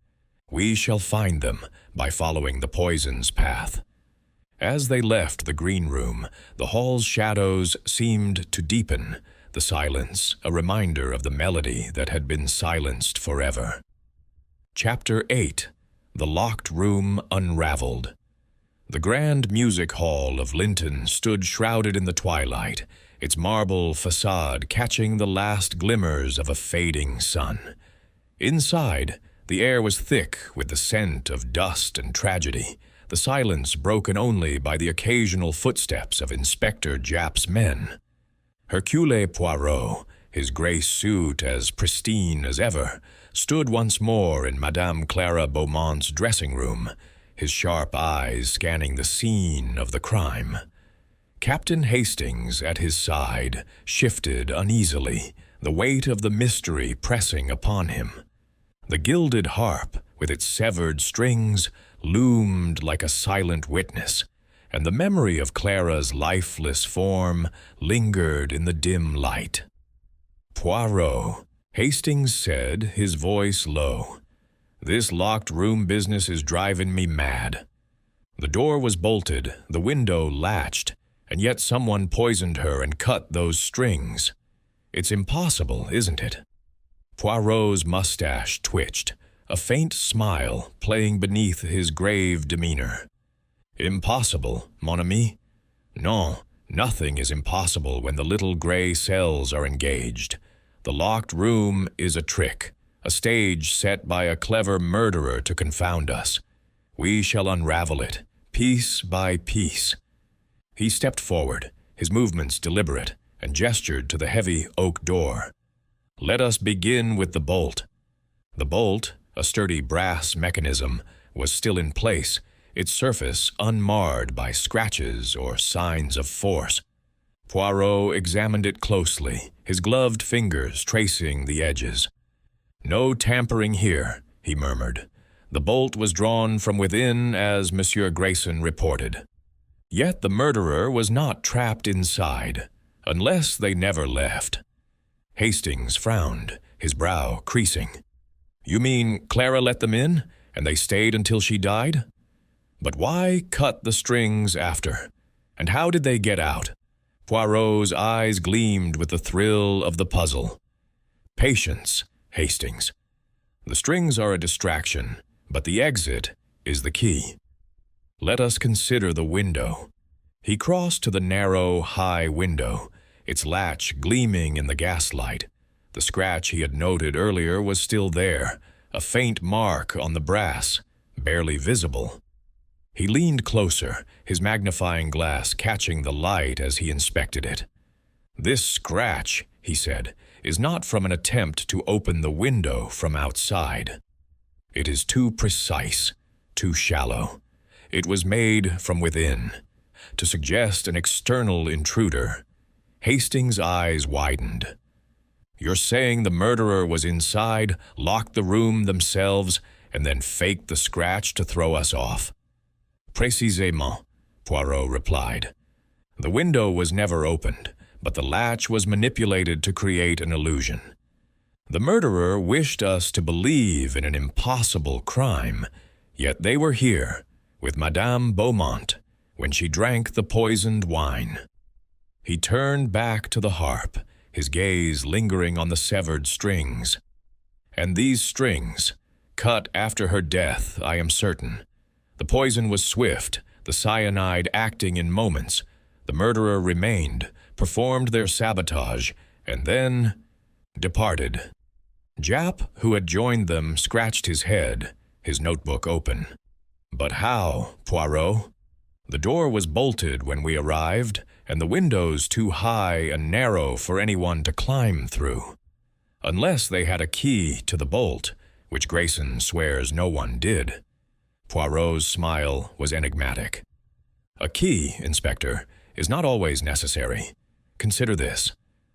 We shall find them by following the poison's path. As they left the green room, the hall's shadows seemed to deepen, the silence a reminder of the melody that had been silenced forever. Chapter 8. The Locked Room Unraveled. The grand music hall of Linton stood shrouded in the twilight, its marble facade catching the last glimmers of a fading sun. Inside, the air was thick with the scent of dust and tragedy, the silence broken only by the occasional footsteps of Inspector Japp's men. Hercule Poirot, his gray suit as pristine as ever, stood once more in Madame Clara Beaumont's dressing room, his sharp eyes scanning the scene of the crime. Captain Hastings, at his side, shifted uneasily, the weight of the mystery pressing upon him. The gilded harp, with its severed strings, loomed like a silent witness, and the memory of Clara's lifeless form lingered in the dim light. Poirot, Hastings said, his voice low. "This locked room business is driving me mad. The door was bolted, the window latched, and yet someone poisoned her and cut those strings. It's impossible, isn't it?" Poirot's mustache twitched, a faint smile playing beneath his grave demeanor. "Impossible, mon ami? No, nothing is impossible when the little gray cells are engaged. The locked room is a trick, a stage set by a clever murderer to confound us. We shall unravel it, piece by piece." He stepped forward, his movements deliberate, and gestured to the heavy oak door. "Let us begin with the bolt." The bolt, a sturdy brass mechanism, was still in place, its surface unmarred by scratches or signs of force. Poirot examined it closely, his gloved fingers tracing the edges. "No tampering here," he murmured. "The bolt was drawn from within, as Monsieur Grayson reported. Yet the murderer was not trapped inside, unless they never left." Hastings frowned, his brow creasing. "You mean Clara let them in, and they stayed until she died? But why cut the strings after? And how did they get out?" Poirot's eyes gleamed with the thrill of the puzzle. "Patience, Hastings. The strings are a distraction, but the exit is the key. Let us consider the window." He crossed to the narrow, high window, its latch gleaming in the gaslight. The scratch he had noted earlier was still there, a faint mark on the brass, barely visible. He leaned closer, his magnifying glass catching the light as he inspected it. "This scratch," he said, "is not from an attempt to open the window from outside. It is too precise, too shallow. It was made from within, to suggest an external intruder." Hastings' eyes widened. "You're saying the murderer was inside, locked the room themselves, and then faked the scratch to throw us off?" "Précisément," Poirot replied. "The window was never opened, but the latch was manipulated to create an illusion. The murderer wished us to believe in an impossible crime, yet they were here, with Madame Beaumont, when she drank the poisoned wine." He turned back to the harp, his gaze lingering on the severed strings. "And these strings, cut after her death, I am certain. The poison was swift, the cyanide acting in moments. The murderer remained, performed their sabotage, and then departed." Japp, who had joined them, scratched his head, his notebook open. "But how, Poirot? The door was bolted when we arrived, and the windows too high and narrow for anyone to climb through. Unless they had a key to the bolt, which Grayson swears no one did." Poirot's smile was enigmatic. "A key, Inspector, is not always necessary. Consider this.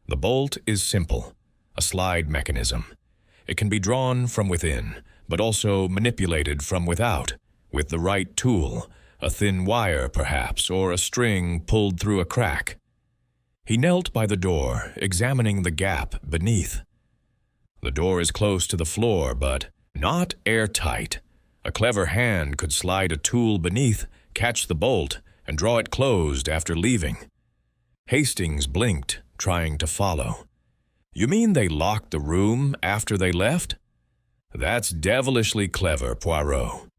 The bolt is simple, a slide mechanism. It can be drawn from within, but also manipulated from without, with the right tool, a thin wire perhaps, or a string pulled through a crack." He knelt by the door, examining the gap beneath. "The door is close to the floor, but not airtight. A clever hand could slide a tool beneath, catch the bolt, and draw it closed after leaving." Hastings blinked, trying to follow. "You mean they locked the room after they left?" "That's devilishly clever, Poirot."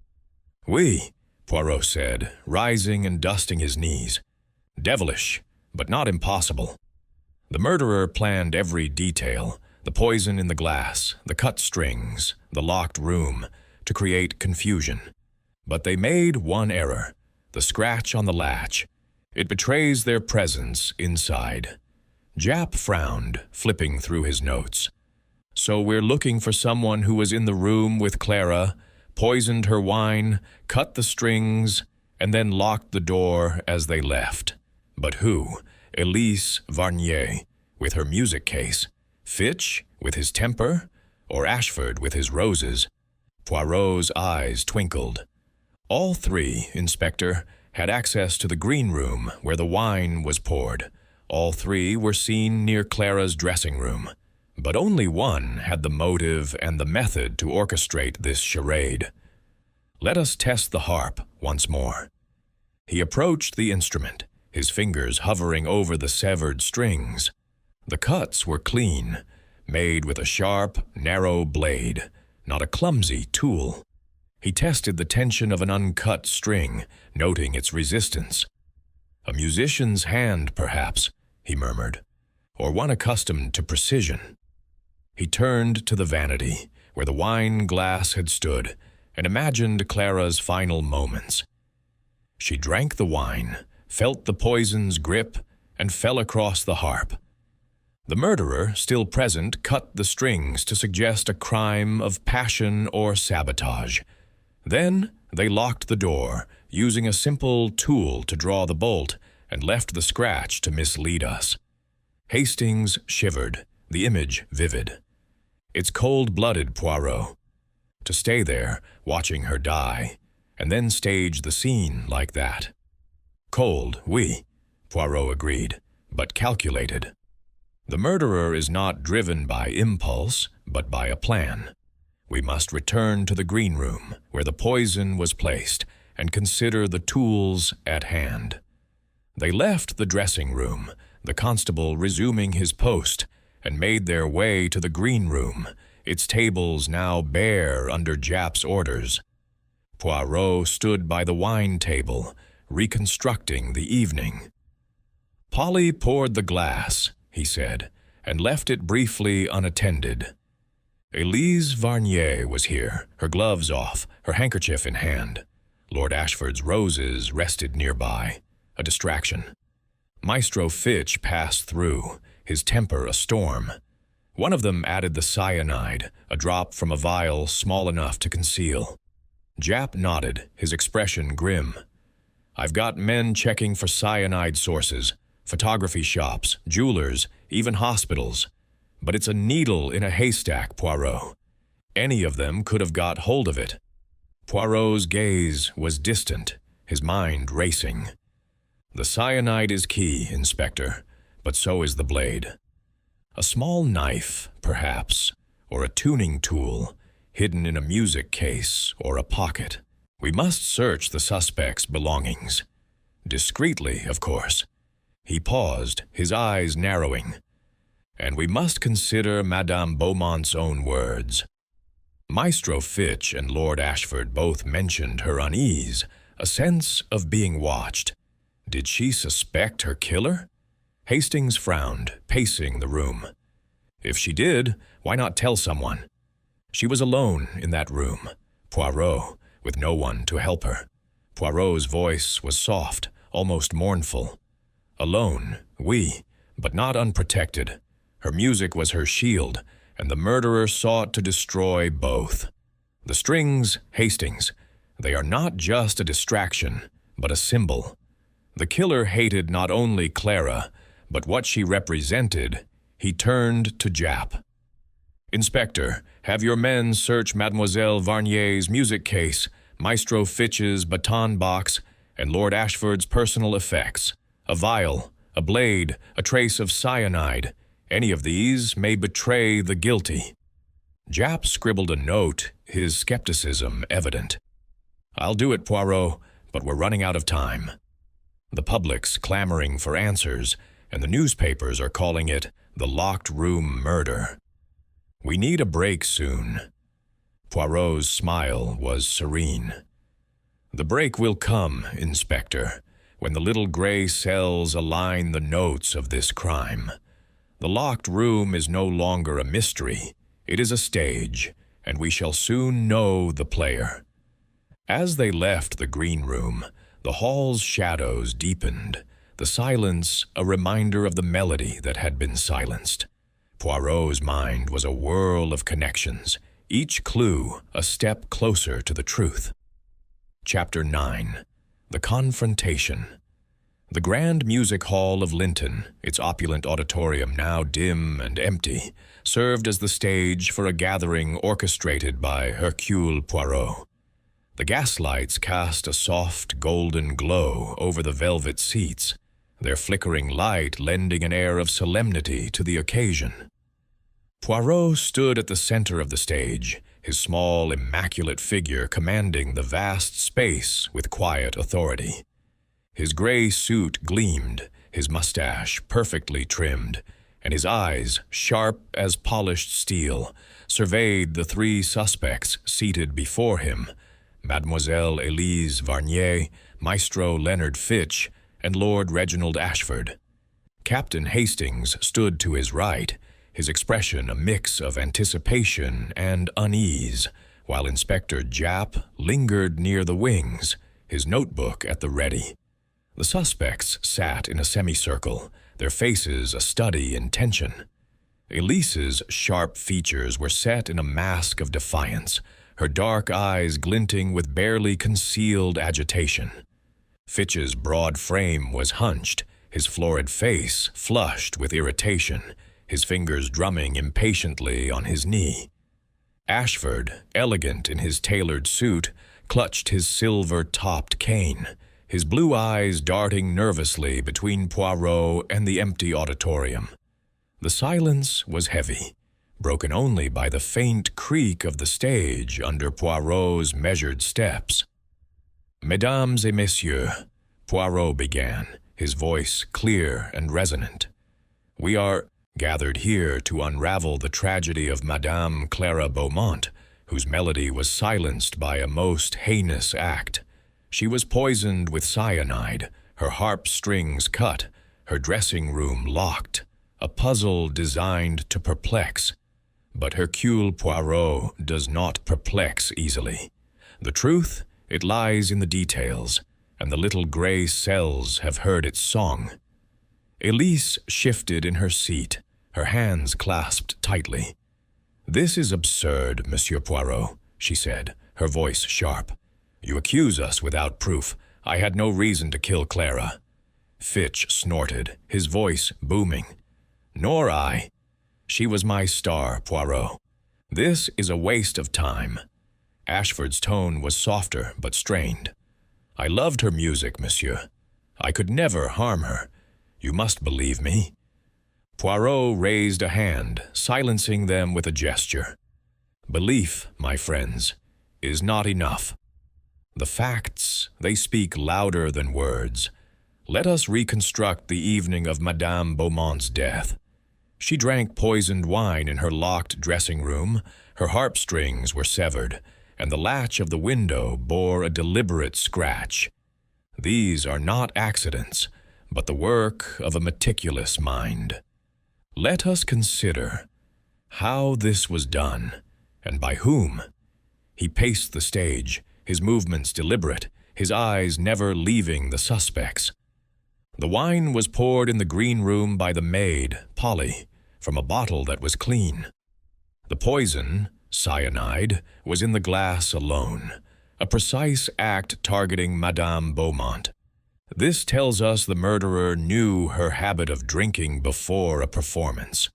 "Oui," Poirot said, rising and dusting his knees. "Devilish, but not impossible. The murderer planned every detail, the poison in the glass, the cut strings, the locked room, to create confusion. But they made one error, the scratch on the latch. It betrays their presence inside." Japp frowned, flipping through his notes. "So we're looking for someone who was in the room with Clara, poisoned her wine, cut the strings, and then locked the door as they left. But who? Elise Varnier, with her music case? Fitch, with his temper? Or Ashford, with his roses?" Poirot's eyes twinkled. "All three, Inspector, had access to the green room where the wine was poured. All three were seen near Clara's dressing room. But only one had the motive and the method to orchestrate this charade. Let us test the harp once more. He approached the instrument, his fingers hovering over the severed strings. The cuts were clean, made with a sharp, narrow blade, not a clumsy tool. He tested the tension of an uncut string, noting its resistance. "A musician's hand, perhaps," he murmured, "or one accustomed to precision." He turned to the vanity, where the wine glass had stood, and imagined Clara's final moments. She drank the wine, felt the poison's grip, and fell across the harp. The murderer, still present, cut the strings to suggest a crime of passion or sabotage. Then they locked the door, using a simple tool to draw the bolt, and left the scratch to mislead us. Hastings shivered, the image vivid. It's cold-blooded, Poirot. To stay there, watching her die, and then stage the scene like that. Cold, oui, Poirot agreed, but calculated. The murderer is not driven by impulse, but by a plan. We must return to the green room, where the poison was placed, and consider the tools at hand. They left the dressing room, the constable resuming his post, and made their way to the green room, its tables now bare under Japp's orders. Poirot stood by the wine table, reconstructing the evening. "Polly poured the glass," he said, and left it briefly unattended. Elise Varnier was here, her gloves off, her handkerchief in hand. Lord Ashford's roses rested nearby, a distraction. Maestro Fitch passed through, his temper a storm. One of them added the cyanide, a drop from a vial small enough to conceal. Japp nodded, his expression grim. "I've got men checking for cyanide sources, photography shops, jewelers, even hospitals. But it's a needle in a haystack, Poirot. Any of them could have got hold of it." Poirot's gaze was distant, his mind racing. "The cyanide is key, Inspector, but so is the blade. A small knife, perhaps, or a tuning tool, hidden in a music case or a pocket. We must search the suspect's belongings. Discreetly, of course." He paused, his eyes narrowing. "And we must consider Madame Beaumont's own words." Maestro Fitch and Lord Ashford both mentioned her unease, a sense of being watched. Did she suspect her killer? Hastings frowned, pacing the room. If she did, why not tell someone? She was alone in that room, Poirot, with no one to help her. Poirot's voice was soft, almost mournful. Alone, oui, but not unprotected. Her music was her shield, and the murderer sought to destroy both. The strings, Hastings, they are not just a distraction, but a symbol. The killer hated not only Clara, but what she represented. He turned to Japp. "Inspector, have your men search Mademoiselle Varnier's music case, Maestro Fitch's baton box, and Lord Ashford's personal effects. A vial, a blade, a trace of cyanide. Any of these may betray the guilty." Japp scribbled a note, his skepticism evident. "I'll do it, Poirot, but we're running out of time. The public's clamoring for answers, and the newspapers are calling it the locked room murder. We need a break soon." Poirot's smile was serene. "The break will come, Inspector, when the little gray cells align the notes of this crime. The locked room is no longer a mystery. It is a stage, and we shall soon know the player." As they left the green room, the hall's shadows deepened, the silence a reminder of the melody that had been silenced. Poirot's mind was a whirl of connections, each clue a step closer to the truth. Chapter 9. The Confrontation. The grand music hall of Linton, its opulent auditorium now dim and empty, served as the stage for a gathering orchestrated by Hercule Poirot. The gaslights cast a soft golden glow over the velvet seats, their flickering light lending an air of solemnity to the occasion. Poirot stood at the center of the stage, his small, immaculate figure commanding the vast space with quiet authority. His gray suit gleamed, his mustache perfectly trimmed, and his eyes, sharp as polished steel, surveyed the three suspects seated before him, Mademoiselle Elise Varnier, Maestro Leonard Fitch, and Lord Reginald Ashford. Captain Hastings stood to his right, his expression a mix of anticipation and unease, while Inspector Japp lingered near the wings, his notebook at the ready. The suspects sat in a semicircle, their faces a study in tension. Elise's sharp features were set in a mask of defiance, her dark eyes glinting with barely concealed agitation. Fitch's broad frame was hunched, his florid face flushed with irritation, his fingers drumming impatiently on his knee. Ashford, elegant in his tailored suit, clutched his silver-topped cane, his blue eyes darting nervously between Poirot and the empty auditorium. The silence was heavy, broken only by the faint creak of the stage under Poirot's measured steps. "Mesdames et messieurs," Poirot began, his voice clear and resonant. "We are gathered here to unravel the tragedy of Madame Clara Beaumont, whose melody was silenced by a most heinous act. She was poisoned with cyanide, her harp strings cut, her dressing room locked, a puzzle designed to perplex. But Hercule Poirot does not perplex easily. The truth, it lies in the details, and the little gray cells have heard its song." Elise shifted in her seat, her hands clasped tightly. "This is absurd, Monsieur Poirot," she said, her voice sharp. "You accuse us without proof. I had no reason to kill Clara." Fitch snorted, his voice booming. "Nor I. She was my star, Poirot. This is a waste of time." Ashford's tone was softer but strained. "I loved her music, monsieur. I could never harm her. You must believe me." Poirot raised a hand, silencing them with a gesture. "Belief, my friends, is not enough. The facts, they speak louder than words. Let us reconstruct the evening of Madame Beaumont's death. She drank poisoned wine in her locked dressing room, her harp strings were severed, and the latch of the window bore a deliberate scratch. These are not accidents, but the work of a meticulous mind. Let us consider how this was done, and by whom." He paced the stage, his movements deliberate, his eyes never leaving the suspects. The wine was poured in the green room by the maid, Polly, from a bottle that was clean. The poison, cyanide, was in the glass alone, a precise act targeting Madame Beaumont. This tells us the murderer knew her habit of drinking before a performance.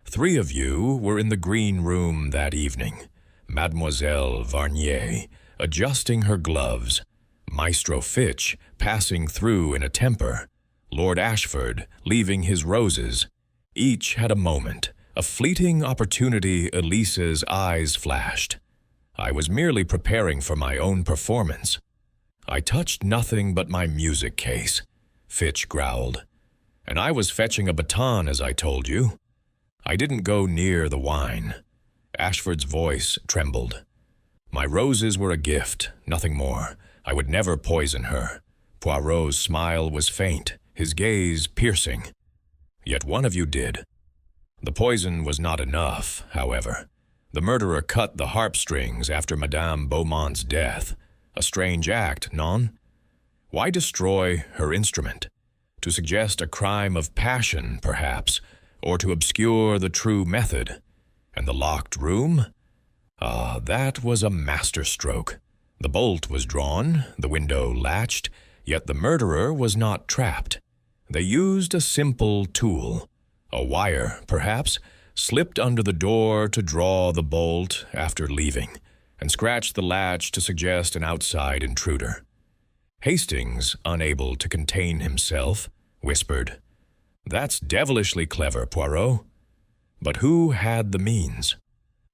3 of you were in the green room that evening. Mademoiselle Varnier, adjusting her gloves, Maestro Fitch passing through in a temper, Lord Ashford leaving his roses. Each had a moment, a fleeting opportunity. Elise's eyes flashed. I was merely preparing for my own performance. I touched nothing but my music case, Fitch growled. And I was fetching a baton, as I told you. I didn't go near the wine. Ashford's voice trembled. My roses were a gift, nothing more. I would never poison her. Poirot's smile was faint, his gaze piercing. Yet one of you did. The poison was not enough, however. The murderer cut the harp strings after Madame Beaumont's death. A strange act, non? Why destroy her instrument? To suggest a crime of passion, perhaps, or to obscure the true method. And the locked room? Ah, that was a masterstroke. The bolt was drawn, the window latched, yet the murderer was not trapped. They used a simple tool, a wire, perhaps, slipped under the door to draw the bolt after leaving, and scratched the latch to suggest an outside intruder. Hastings, unable to contain himself, whispered, "That's devilishly clever, Poirot." But who had the means?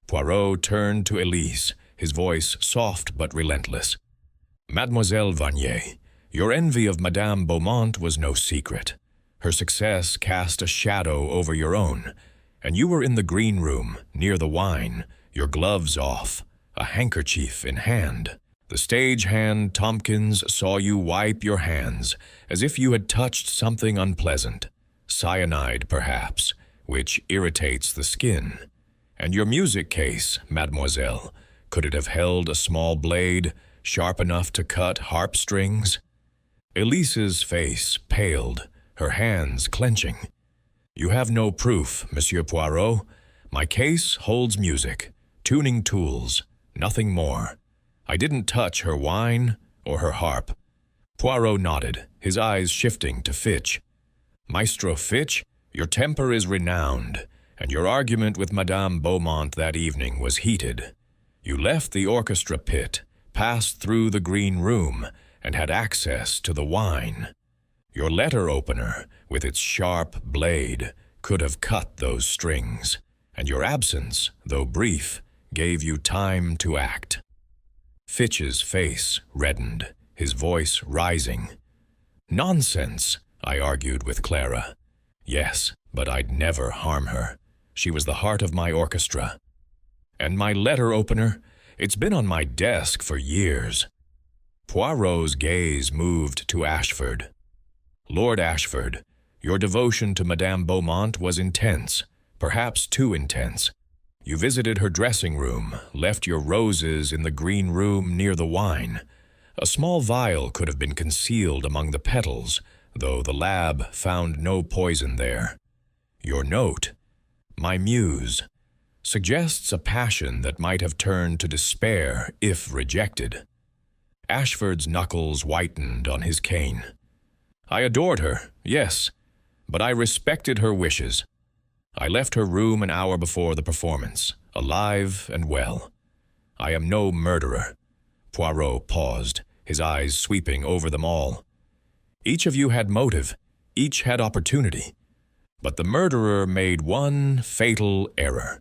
Poirot turned to Elise, his voice soft but relentless. Mademoiselle Varnier, your envy of Madame Beaumont was no secret. Her success cast a shadow over your own, and you were in the green room, near the wine, your gloves off, a handkerchief in hand. The stagehand Tompkins saw you wipe your hands, as if you had touched something unpleasant, cyanide perhaps, which irritates the skin. And your music case, mademoiselle, could it have held a small blade, sharp enough to cut harp strings? Elise's face paled, her hands clenching. You have no proof, Monsieur Poirot. My case holds music, tuning tools, nothing more. I didn't touch her wine or her harp. Poirot nodded, his eyes shifting to Fitch. Maestro Fitch, your temper is renowned, and your argument with Madame Beaumont that evening was heated. You left the orchestra pit, passed through the green room, and had access to the wine. Your letter opener, with its sharp blade, could have cut those strings, and your absence, though brief, gave you time to act. Fitch's face reddened, his voice rising. Nonsense, I argued with Clara. Yes, but I'd never harm her. She was the heart of my orchestra. And my letter opener, it's been on my desk for years. Poirot's gaze moved to Ashford. Lord Ashford, your devotion to Madame Beaumont was intense, perhaps too intense. You visited her dressing room, left your roses in the green room near the wine. A small vial could have been concealed among the petals, though the lab found no poison there. Your note, my muse, suggests a passion that might have turned to despair if rejected. Ashford's knuckles whitened on his cane. I adored her, yes, but I respected her wishes. I left her room an hour before the performance, alive and well. I am no murderer. Poirot paused, his eyes sweeping over them all. Each of you had motive, each had opportunity. But the murderer made one fatal error.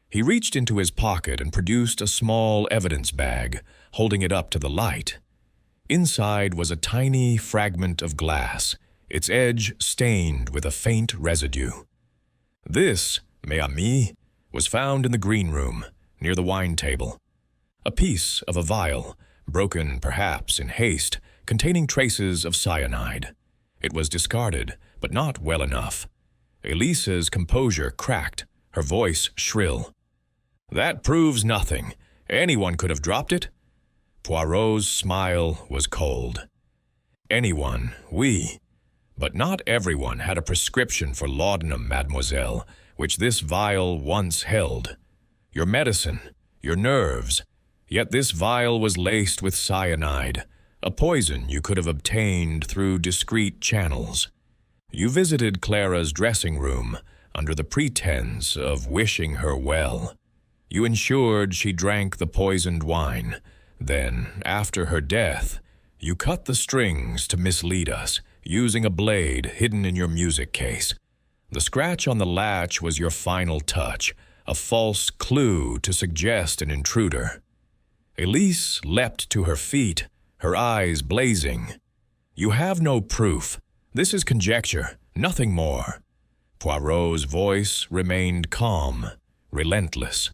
He reached into his pocket and produced a small evidence bag, holding it up to the light. Inside was a tiny fragment of glass, its edge stained with a faint residue. This, mes amis, was found in the green room, near the wine table. A piece of a vial, broken perhaps in haste, containing traces of cyanide. It was discarded, but not well enough. Elise's composure cracked, her voice shrill. That proves nothing. Anyone could have dropped it. Poirot's smile was cold. Anyone, oui. But not everyone had a prescription for laudanum, mademoiselle, which this vial once held. Your medicine, your nerves. Yet this vial was laced with cyanide, a poison you could have obtained through discreet channels. You visited Clara's dressing room under the pretense of wishing her well. You ensured she drank the poisoned wine. Then, after her death, you cut the strings to mislead us, using a blade hidden in your music case. The scratch on the latch was your final touch, a false clue to suggest an intruder. Elise leapt to her feet, her eyes blazing. You have no proof. This is conjecture, nothing more. Poirot's voice remained calm, relentless.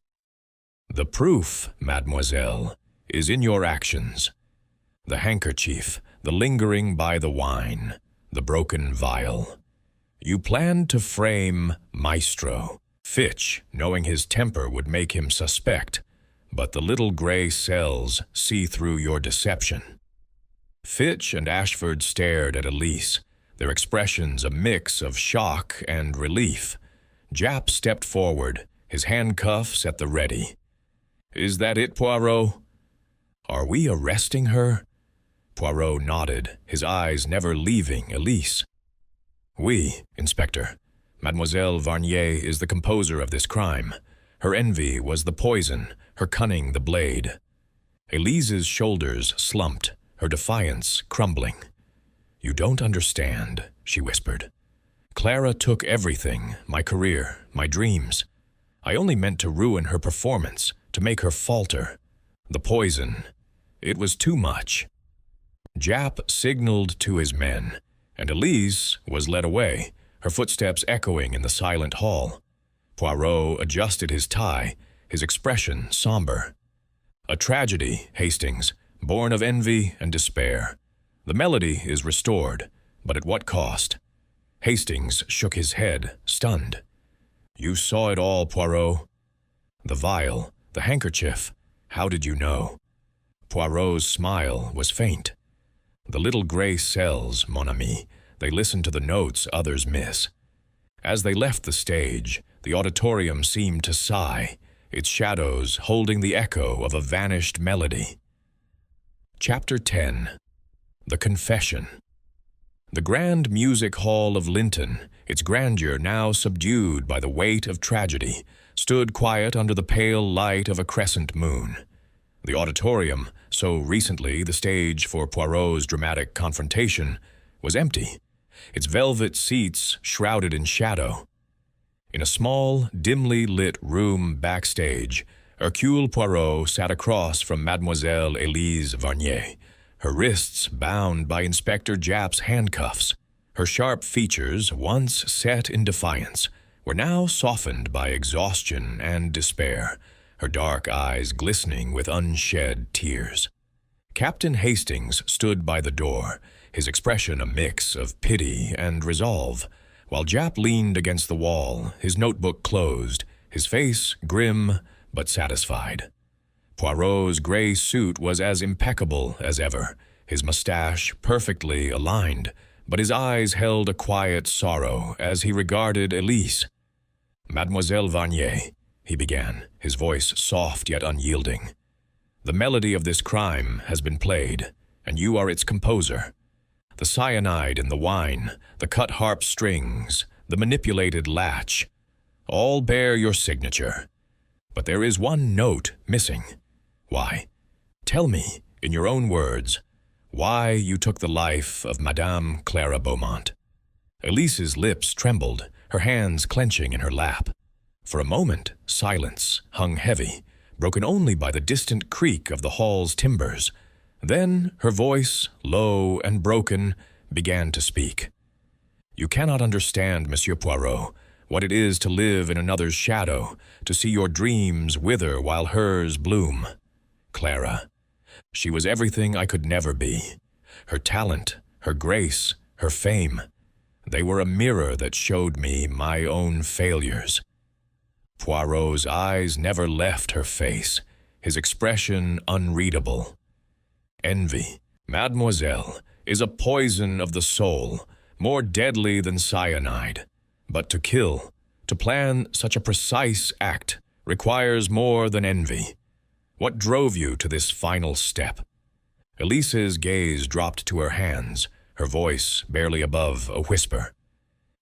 The proof, mademoiselle, is in your actions. The handkerchief, the lingering by the wine, the broken vial. You planned to frame Maestro. Fitch, knowing his temper would make him suspect, but the little gray cells see through your deception. Fitch and Ashford stared at Elise, their expressions a mix of shock and relief. Japp stepped forward, his handcuffs at the ready. Is that it, Poirot? Are we arresting her? Poirot nodded, his eyes never leaving Elise. Oui, Inspector. Mademoiselle Varnier is the composer of this crime. Her envy was the poison, her cunning the blade. Elise's shoulders slumped, her defiance crumbling. You don't understand, she whispered. Clara took everything, my career, my dreams. I only meant to ruin her performance, to make her falter. The poison, it was too much. Japp signaled to his men, and Elise was led away, her footsteps echoing in the silent hall. Poirot adjusted his tie, his expression somber. A tragedy, Hastings, born of envy and despair. The melody is restored, but at what cost? Hastings shook his head, stunned. You saw it all, Poirot. The vial, the handkerchief. How did you know? Poirot's smile was faint. The little gray cells, mon ami, they listen to the notes others miss. As they left the stage, the auditorium seemed to sigh, its shadows holding the echo of a vanished melody. Chapter 10. The Confession. The grand music hall of Linton, its grandeur now subdued by the weight of tragedy, stood quiet under the pale light of a crescent moon. The auditorium, so recently the stage for Poirot's dramatic confrontation, was empty, its velvet seats shrouded in shadow. In a small, dimly lit room backstage, Hercule Poirot sat across from Mademoiselle Elise Varnier, her wrists bound by Inspector Japp's handcuffs. Her sharp features, once set in defiance, were now softened by exhaustion and despair, her dark eyes glistening with unshed tears. Captain Hastings stood by the door, his expression a mix of pity and resolve, while Japp leaned against the wall, his notebook closed, his face grim but satisfied. Poirot's gray suit was as impeccable as ever, his mustache perfectly aligned, but his eyes held a quiet sorrow as he regarded Elise. Mademoiselle Varnier, he began, his voice soft yet unyielding. The melody of this crime has been played, and you are its composer. The cyanide in the wine, the cut harp strings, the manipulated latch, all bear your signature. But there is one note missing. Why? Tell me, in your own words, why you took the life of Madame Clara Beaumont. Elise's lips trembled, her hands clenching in her lap. For a moment, silence hung heavy, broken only by the distant creak of the hall's timbers. Then her voice, low and broken, began to speak. You cannot understand, Monsieur Poirot, what it is to live in another's shadow, to see your dreams wither while hers bloom. Clara, she was everything I could never be. Her talent, her grace, her fame, they were a mirror that showed me my own failures. Poirot's eyes never left her face, his expression unreadable. Envy, mademoiselle, is a poison of the soul, more deadly than cyanide. But to kill, to plan such a precise act, requires more than envy. What drove you to this final step? Elise's gaze dropped to her hands, her voice barely above a whisper.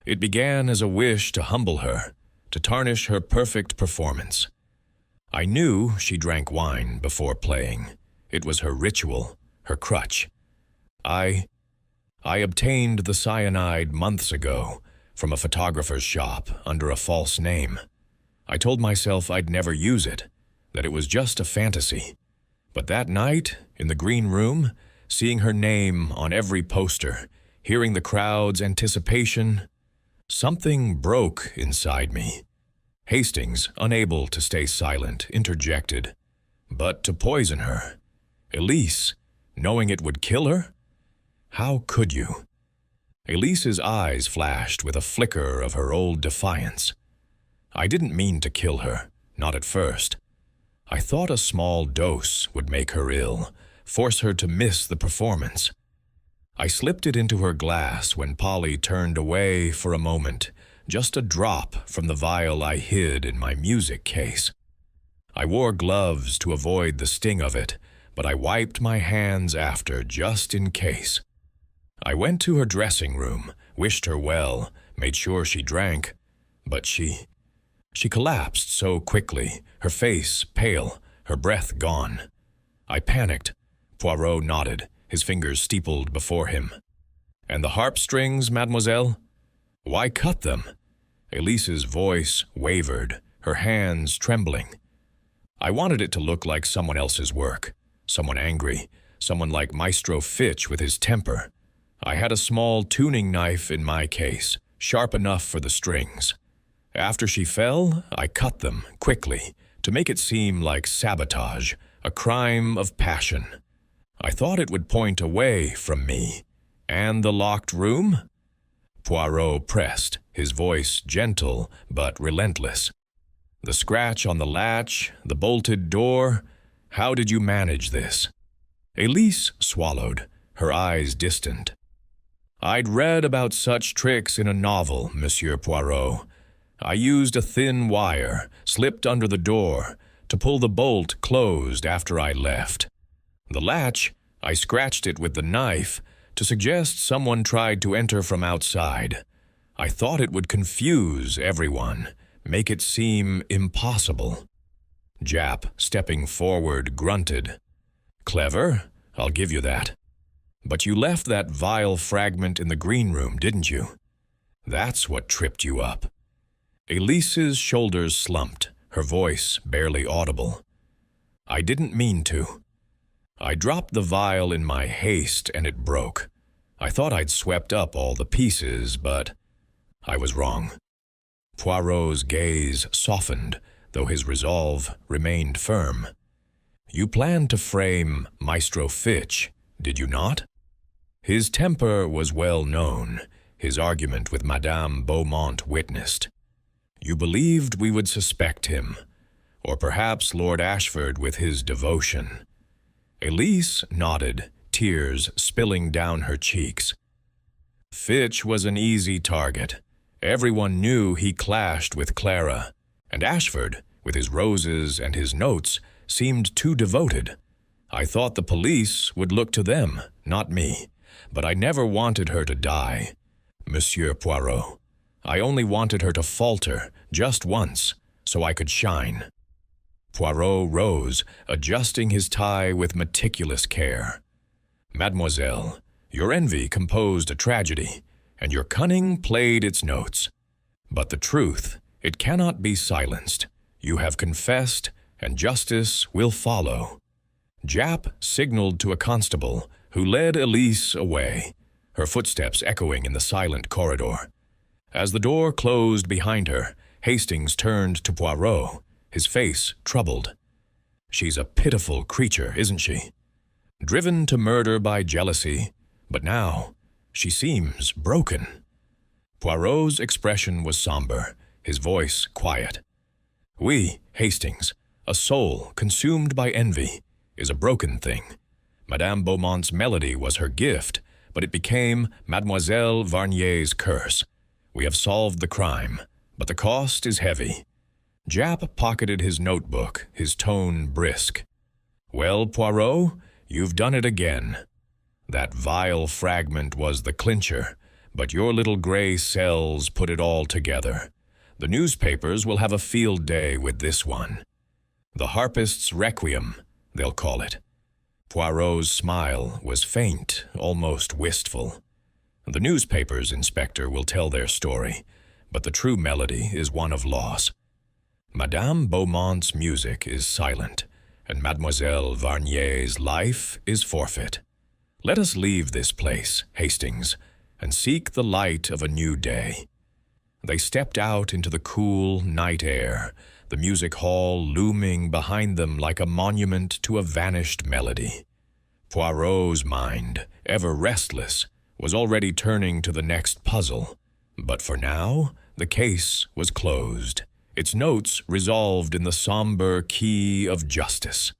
It began as a wish to humble her, to tarnish her perfect performance. I knew she drank wine before playing. It was her ritual, her crutch. I obtained the cyanide months ago from a photographer's shop under a false name. I told myself I'd never use it, that it was just a fantasy. But that night, in the green room, seeing her name on every poster, hearing the crowd's anticipation, something broke inside me. Hastings, unable to stay silent, interjected. But to poison her? Elise, knowing it would kill her? How could you? Elise's eyes flashed with a flicker of her old defiance. I didn't mean to kill her, not at first. I thought a small dose would make her ill, force her to miss the performance. I slipped it into her glass when Polly turned away for a moment, just a drop from the vial I hid in my music case. I wore gloves to avoid the sting of it, but I wiped my hands after just in case. I went to her dressing room, wished her well, made sure she drank, but she collapsed so quickly, her face pale, her breath gone. I panicked. Poirot nodded, his fingers steepled before him. And the harp strings, mademoiselle? Why cut them? Elise's voice wavered, her hands trembling. I wanted it to look like someone else's work, someone angry, someone like Maestro Fitch with his temper. I had a small tuning knife in my case, sharp enough for the strings. After she fell, I cut them, quickly, to make it seem like sabotage, a crime of passion. I thought it would point away from me. And the locked room? Poirot pressed, his voice gentle but relentless. The scratch on the latch, the bolted door, how did you manage this? Elise swallowed, her eyes distant. I'd read about such tricks in a novel, Monsieur Poirot. I used a thin wire, slipped under the door, to pull the bolt closed after I left. The latch, I scratched it with the knife to suggest someone tried to enter from outside. I thought it would confuse everyone, make it seem impossible. Jap, stepping forward, grunted. Clever, I'll give you that. But you left that vile fragment in the green room, didn't you? That's what tripped you up. Elise's shoulders slumped, her voice barely audible. I didn't mean to. I dropped the vial in my haste and it broke. I thought I'd swept up all the pieces, but I was wrong. Poirot's gaze softened, though his resolve remained firm. You planned to frame Maestro Fitch, did you not? His temper was well known, his argument with Madame Beaumont witnessed. You believed we would suspect him, or perhaps Lord Ashford with his devotion. Elise nodded, tears spilling down her cheeks. Fitch was an easy target. Everyone knew he clashed with Clara, and Ashford, with his roses and his notes, seemed too devoted. I thought the police would look to them, not me, but I never wanted her to die. Monsieur Poirot, I only wanted her to falter just once, so I could shine. Poirot rose, adjusting his tie with meticulous care. Mademoiselle, your envy composed a tragedy, and your cunning played its notes. But the truth, it cannot be silenced. You have confessed, and justice will follow. Jap signaled to a constable, who led Elise away, her footsteps echoing in the silent corridor. As the door closed behind her, Hastings turned to Poirot, his face troubled. She's a pitiful creature, isn't she? Driven to murder by jealousy, but now she seems broken. Poirot's expression was somber, his voice quiet. Oui, Hastings, a soul consumed by envy is a broken thing. Madame Beaumont's melody was her gift, but it became Mademoiselle Varnier's curse. We have solved the crime, but the cost is heavy. Jap pocketed his notebook, his tone brisk. Well, Poirot, you've done it again. That vile fragment was the clincher, but your little gray cells put it all together. The newspapers will have a field day with this one. The harpist's requiem, they'll call it. Poirot's smile was faint, almost wistful. The newspapers, Inspector, will tell their story, but the true melody is one of loss. Madame Beaumont's music is silent, and Mademoiselle Varnier's life is forfeit. Let us leave this place, Hastings, and seek the light of a new day. They stepped out into the cool night air, the music hall looming behind them like a monument to a vanished melody. Poirot's mind, ever restless, was already turning to the next puzzle. But for now, the case was closed, its notes resolved in the somber key of justice.